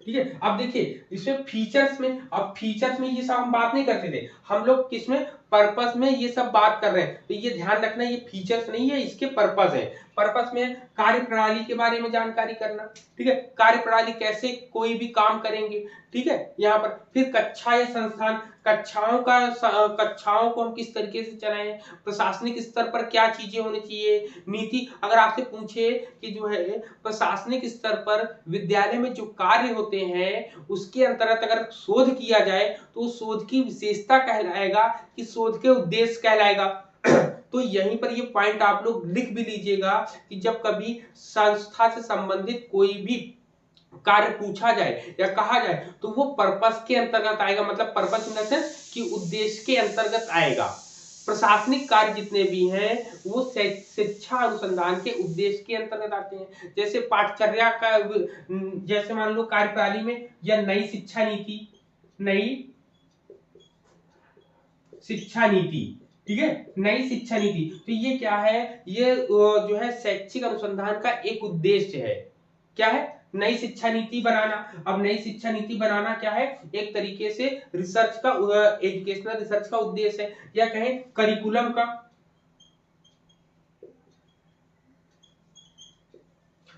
ठीक है। अब देखिए इसमें फीचर्स में, अब फीचर्स में ये सब हम बात नहीं करते थे, हम लोग किसमें? पर्पस में ये सब बात कर रहे हैं। तो ये ध्यान रखना, ये फीचर्स नहीं है, इसके पर्पस है। पर्पस में कार्यप्रणाली के बारे में जानकारी करना, ठीक है, कार्यप्रणाली कैसे कोई भी काम करेंगे, ठीक है, यहाँ पर। फिर कक्षा या संस्थान, कक्षाओं को हम किस तरीके से चलाएं, प्रशासनिक स्तर पर क्या चीजें होनी चाहिए, नीति। अगर आपसे पूछे कि जो है प्रशासनिक स्तर पर विद्यालय में जो कार्य होते हैं उसके अंतर्गत अगर शोध किया जाए तो शोध की विशेषता कहलाएगा कि शोध के उद्देश्य कहलाएगा। तो यहीं पर ये पॉइंट आप लोग लिख भी लीजिएगा कि जब कभी संस्था से संबंधित कोई भी कार्य पूछा जाए या कहा जाए तो वो पर्पस के अंतर्गत आएगा, मतलब पर्पस इन द सेंस कि उद्देश्य के अंतर्गत आएगा। प्रशासनिक कार्य जितने भी हैं वो शिक्षा अनुसंधान के उद्देश्य के अंतर्गत आते हैं। जैसे पाठचर्या का जैसे मान लो कार्यप्रणाली में या नई शिक्षा नीति, नई शिक्षा नीति, ठीक है, नई शिक्षा नीति, तो ये क्या है, ये जो है शैक्षिक अनुसंधान का एक उद्देश्य है। क्या है, नई शिक्षा नीति बनाना। अब नई शिक्षा नीति बनाना क्या है, एक तरीके से रिसर्च का, एजुकेशनल रिसर्च का उद्देश्य है, या कहें करिकुलम का,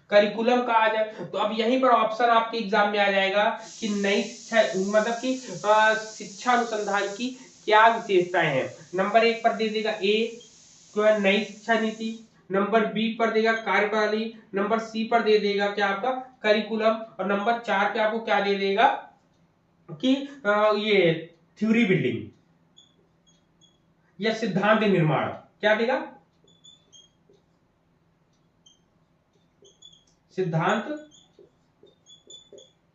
करिकुलम का आ जाए। तो अब यहीं पर ऑप्शन आपके एग्जाम में आ जाएगा कि नई शिक्षा मतलब कि शिक्षा अनुसंधान की क्या विशेषताएं हैं। नंबर 1 पर दे देगा ए जो है नई शिक्षा नीति, नंबर बी पर देगा कार्यप्रणाली, नंबर सी पर दे देगा क्या आपका करिकुलम, और नंबर 4 पे आपको क्या दे देगा कि ये थ्योरी बिल्डिंग या सिद्धांत निर्माण। क्या देगा, सिद्धांत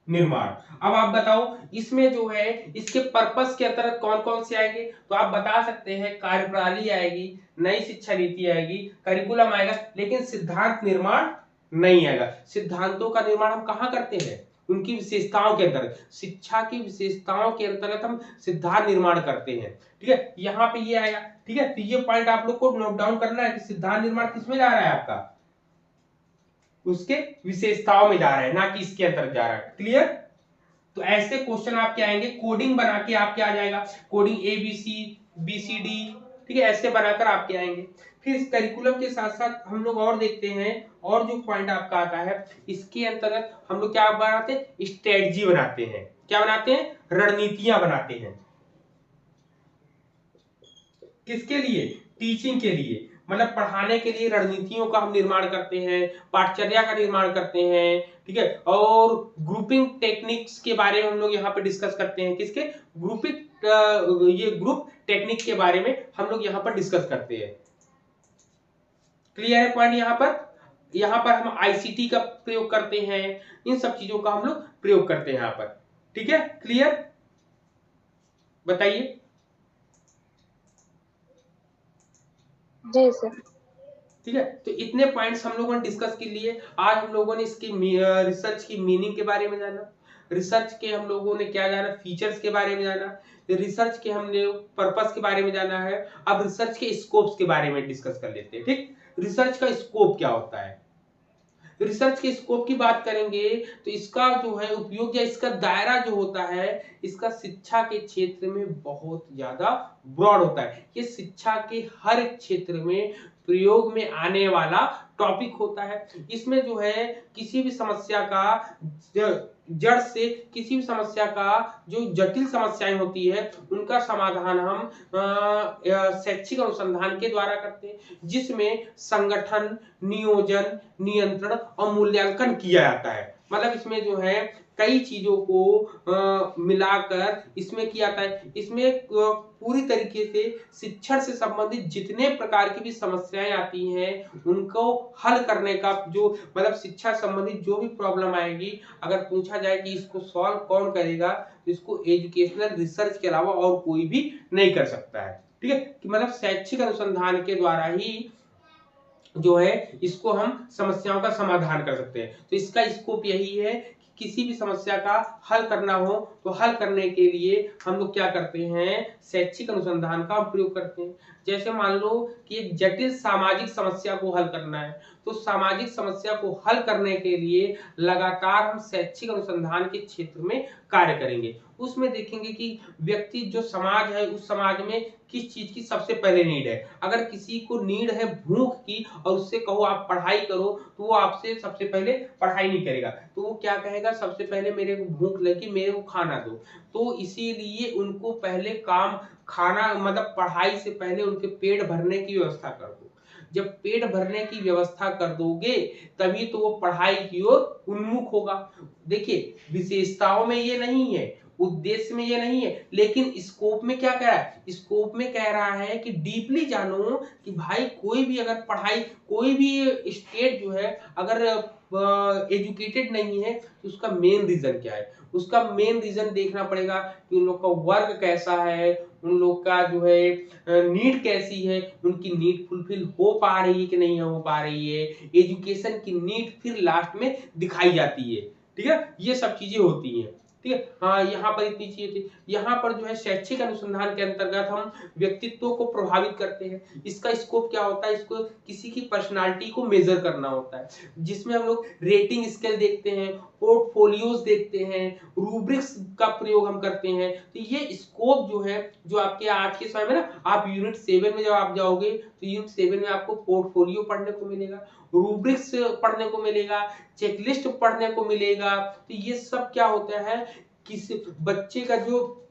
निर्माण। अब आप बताओ इसमें जो है इसके पर्पस के अंतर्गत कौन कौन से आएंगे, तो आप बता सकते हैं कार्यप्रणाली आएगी, नई शिक्षा नीति आएगी, करिकुलम आएगा, लेकिन सिद्धांत निर्माण नहीं आएगा। सिद्धांतों का निर्माण हम कहाँ करते हैं, उनकी विशेषताओं के अंतर्गत, शिक्षा की विशेषताओं के अंतर्गत हम सिद्धांत निर्माण करते हैं। ठीक है, यहाँ पे ये आएगा। ठीक है, तो ये पॉइंट आप लोग को नोट डाउन करना है कि सिद्धांत निर्माण किसमें जा रहा है आपका, उसके विशेषताओं में जा रहा है, ना कि इसके अंतर्गत जा रहा है। क्लियर। तो ऐसे क्वेश्चन आपके आएंगे, कोडिंग बना के आपके आ जाएगा, कोडिंग ABCD, ठीक है, ऐसे बनाकर आपके आएंगे। फिर इस करिकुलम के साथ साथ हम लोग और देखते हैं, और जो पॉइंट आपका आता है इसके अंतर्गत हम लोग क्या बनाते हैं, स्ट्रेटजी बनाते हैं। क्या बनाते हैं, रणनीतियां बनाते हैं। किसके लिए, टीचिंग के लिए, मतलब पढ़ाने के लिए रणनीतियों का हम निर्माण करते हैं, पाठचर्या का निर्माण करते हैं। ठीक है, और ग्रुपिंग टेक्निक्स के बारे में हम लोग यहाँ पे डिस्कस करते हैं। किसके, ग्रुपिंग ये ग्रुप टेक्निक के बारे में हम लोग यहाँ पर डिस्कस करते हैं। क्लियर है पॉइंट। यहाँ पर हम ICT का प्रयोग करते हैं, इन सब चीजों का हम लोग प्रयोग करते हैं यहाँ पर। ठीक है, क्लियर, बताइए। जी सर। ठीक है, तो इतने पॉइंट्स हम लोगों ने डिस्कस के लिए। आज हम लोगों ने इसकी रिसर्च की मीनिंग के बारे में जाना, रिसर्च के हम लोगों ने क्या जाना, फीचर्स के बारे में जाना, रिसर्च के हमने पर्पस के बारे में जाना है। अब रिसर्च के स्कोप्स के बारे में डिस्कस कर लेते हैं। ठीक, रिसर्च का स्कोप क्या होता है, रिसर्च के स्कोप की बात करेंगे तो इसका जो है उपयोग या इसका दायरा जो होता है, इसका शिक्षा के क्षेत्र में बहुत ज्यादा ब्रॉड होता है। ये शिक्षा के हर एक क्षेत्र में प्रयोग में आने वाला टॉपिक होता है। इसमें जो है किसी भी समस्या का जड़ से, किसी भी समस्या का जो जटिल समस्याएं होती है उनका समाधान हम शैक्षिक अनुसंधान के द्वारा करते हैं, जिसमें संगठन, नियोजन, नियंत्रण और मूल्यांकन किया जाता है। मतलब इसमें जो है कई चीजों को मिलाकर इसमें किया जाता है। इसमें पूरी तरीके से शिक्षण से संबंधित जितने प्रकार की भी समस्याएं आती हैं उनको हल करने का जो, मतलब शिक्षा संबंधित जो भी प्रॉब्लम आएगी, अगर पूछा जाए कि इसको सॉल्व कौन करेगा, तो इसको एजुकेशनल रिसर्च के अलावा और कोई भी नहीं कर सकता है। ठीक है, कि मतलब शैक्षिक अनुसंधान के द्वारा ही जो है इसको हम समस्याओं का समाधान कर सकते हैं। तो इसका स्कोप यही है कि किसी भी समस्या का हल करना हो तो हल करने के लिए हम लोग क्या करते हैं, शैक्षिक अनुसंधान का प्रयोग करते हैं। जैसे मान लो कि एक जटिल सामाजिक समस्या को हल करना है, तो सामाजिक समस्या को हल करने के लिए लगातार हम शैक्षिक अनुसंधान के क्षेत्र में कार्य करेंगे। उसमें देखेंगे कि व्यक्ति जो समाज है उस समाज में किस चीज की सबसे पहले नीड है। अगर किसी को नीड है भूख की और उससे कहो आप पढ़ाई करो तो वो आपसे सबसे पहले पढ़ाई नहीं करेगा, तो वो क्या कहेगा, सबसे पहले मेरे को भूख लगी, मेरे को खाना दो। तो इसीलिए उनको पहले काम, खाना मतलब पढ़ाई से पहले उनके पेट भरने की व्यवस्था कर दो। जब पेट भरने की व्यवस्था कर दोगे तभी तो वो पढ़ाई की ओर उन्मुख होगा। देखिए विशेषताओं में ये नहीं है, उद्देश्य में ये नहीं है, लेकिन स्कोप में क्या कह रहा है, स्कोप में कह रहा है कि डीपली जानो कि भाई कोई भी अगर पढ़ाई, कोई भी स्टेट जो है अगर एजुकेटेड नहीं है तो उसका मेन रीजन क्या है? उसका मेन रीजन देखना पड़ेगा कि उन लोग का वर्क कैसा है, उन लोग का जो है नीड कैसी है, उनकी नीड फुलफिल हो पा रही है कि नहीं हो पा रही है। एजुकेशन की नीड फिर लास्ट में दिखाई जाती है, ठीक है? ये सब चीजें होती हैं, ठीक है? हाँ, यहाँ पर इतनी चीजें थी। यहाँ पर जो है शैक्षिक अनुसंधान के अंतर्गत हम व्यक्तित्व को प्रभावित करते हैं। इसका स्कोप क्या होता है? इसको किसी की पर्सनालिटी को मेजर करना होता है, जिसमें हम लोग रेटिंग स्केल देखते हैं, पोर्टफोलियोज देखते हैं, रूब्रिक्स का प्रयोग हम करते हैं। तो ये स्कोप जो है, जो आपके आज के समय में ना, आप यूनिट 7 में जब आप जाओगे तो यूनिट 7 में आपको पोर्टफोलियो पढ़ने को मिलेगा, रूब्रिक्स पढ़ने को मिलेगा, चेकलिस्ट पढ़ने को मिलेगा। तो ये सब क्या होता है, किसी बच्चे का जो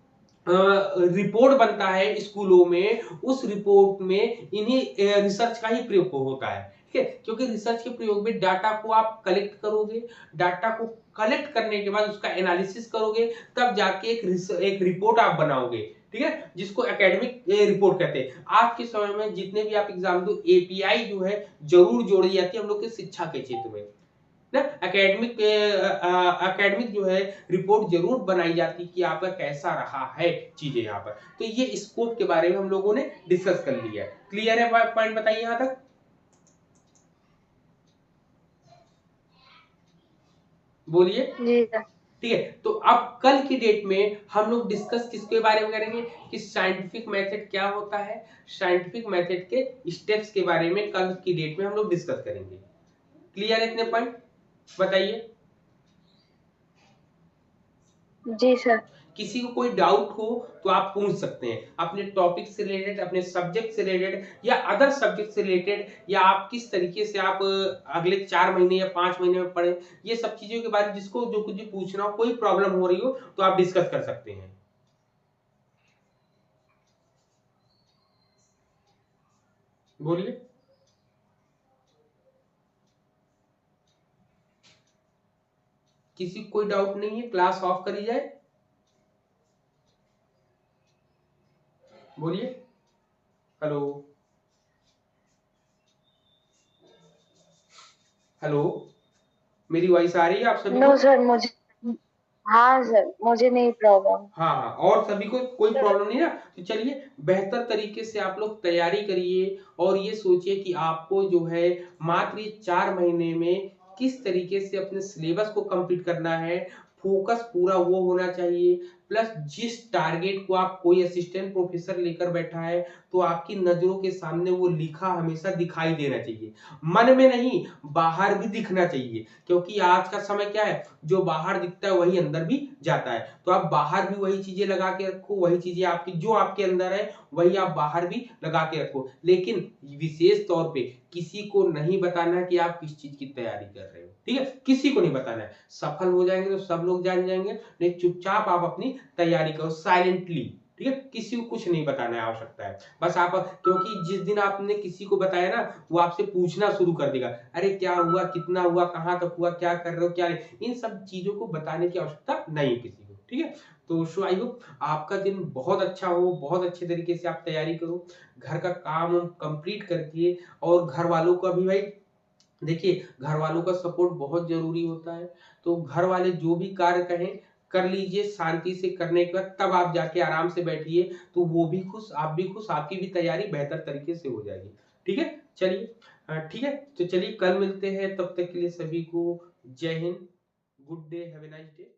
रिपोर्ट बनता है स्कूलों में, उस रिपोर्ट में इन्हीं रिसर्च का ही प्रयोग होता है, ठीक है? क्योंकि रिसर्च के प्रयोग में डाटा को आप कलेक्ट करोगे, डाटा को कलेक्ट करने के बाद उसका एनालिसिस करोगे, तब जाके एक रिपोर्ट आप बनाओगे, ठीक है? जिसको एकेडमिक रिपोर्ट कहते हैं। आज के समय में जितने भी आप एग्जाम दो, एपीआई जो है जरूर जोड़ी जाती है हम लोग के शिक्षा के क्षेत्र में ना। एकेडमिक जो है रिपोर्ट जरूर बनाई जाती कि आपका कैसा रहा है चीजें यहाँ पर। तो ये स्कोप के बारे में हम लोगों ने डिस्कस कर लिया है। क्लियर है? पॉइंट बताइए यहाँ तक। बोलिए। जी सर। ठीक है, तो अब कल की डेट में हम लोग डिस्कस किसके बारे में करेंगे कि साइंटिफिक मेथड क्या होता है। साइंटिफिक मेथड के स्टेप्स के बारे में कल की डेट में हम लोग डिस्कस करेंगे। क्लियर है इतने पॉइंट? बताइए। जी सर। किसी को कोई डाउट हो तो आप पूछ सकते हैं, अपने टॉपिक से रिलेटेड, अपने सब्जेक्ट से रिलेटेड या अदर सब्जेक्ट से रिलेटेड, या आप किस तरीके से आप अगले 4 महीने या 5 महीने में पढ़े, ये सब चीजों के बारे में जिसको जो कुछ भी पूछना हो, कोई प्रॉब्लम हो रही हो तो आप डिस्कस कर सकते हैं। बोलिए। किसी को कोई डाउट नहीं है? क्लास ऑफ करी जाए। बोलिए। हेलो हेलो, मेरी वॉइस आ रही है आप सभी नो को? सर, मुझे, हाँ सर, मुझे नहीं प्रॉब्लम। हाँ हाँ, और सभी को कोई प्रॉब्लम नहीं ना? तो चलिए, बेहतर तरीके से आप लोग तैयारी करिए और ये सोचिए कि आपको जो है मात्र ये 4 महीने में किस तरीके से अपने सिलेबस को कंप्लीट करना है। फोकस पूरा वो होना चाहिए, प्लस जिस टारगेट को आप, कोई असिस्टेंट प्रोफेसर लेकर बैठा है तो आपकी नजरों के सामने वो लिखा हमेशा दिखाई देना चाहिए, मन में नहीं, बाहर भी दिखना चाहिए। क्योंकि आज का समय क्या है, जो बाहर दिखता है वही अंदर भी जाता है। तो आप बाहर भी वही चीजें लगा के रखो, वही चीजें आपकी जो आपके अंदर है वही आप बाहर भी लगा के रखो। लेकिन विशेष तौर पे किसी को नहीं बताना कि आप किस चीज की तैयारी कर रहे हो, ठीक है? किसी को नहीं बताना है। सफल हो जाएंगे तो सब लोग जान जाएंगे, नहीं चुपचाप आप अपनी तैयारी करो साइलेंटली, ठीक है? किसी को कुछ नहीं बताना है, आवश्यकता है बस आप, क्योंकि जिस दिन आपने किसी को बताया ना, वो आपसे पूछना शुरू कर देगा, अरे क्या हुआ, कितना हुआ, कहाँ तक हुआ, क्या कर रहे हो, क्या नहीं। इन सब चीजों को बताने की आवश्यकता नहीं है किसी को, ठीक है? तो सो आई होप आपका दिन बहुत अच्छा हो, बहुत अच्छे तरीके से आप तैयारी करो, घर का काम कंप्लीट करके, और घर वालों का भी भाई देखिए, घर वालों का सपोर्ट बहुत जरूरी होता है। तो घर वाले जो भी कार्य कहें कर लीजिए, शांति से करने के बाद तब आप जाके आराम से बैठिए, तो वो भी खुश, आप भी खुश, आपकी भी तैयारी बेहतर तरीके से हो जाएगी, ठीक है? चलिए, ठीक है, तो चलिए कल मिलते हैं, तब तक के लिए सभी को जय Hind, good day, have a nice day.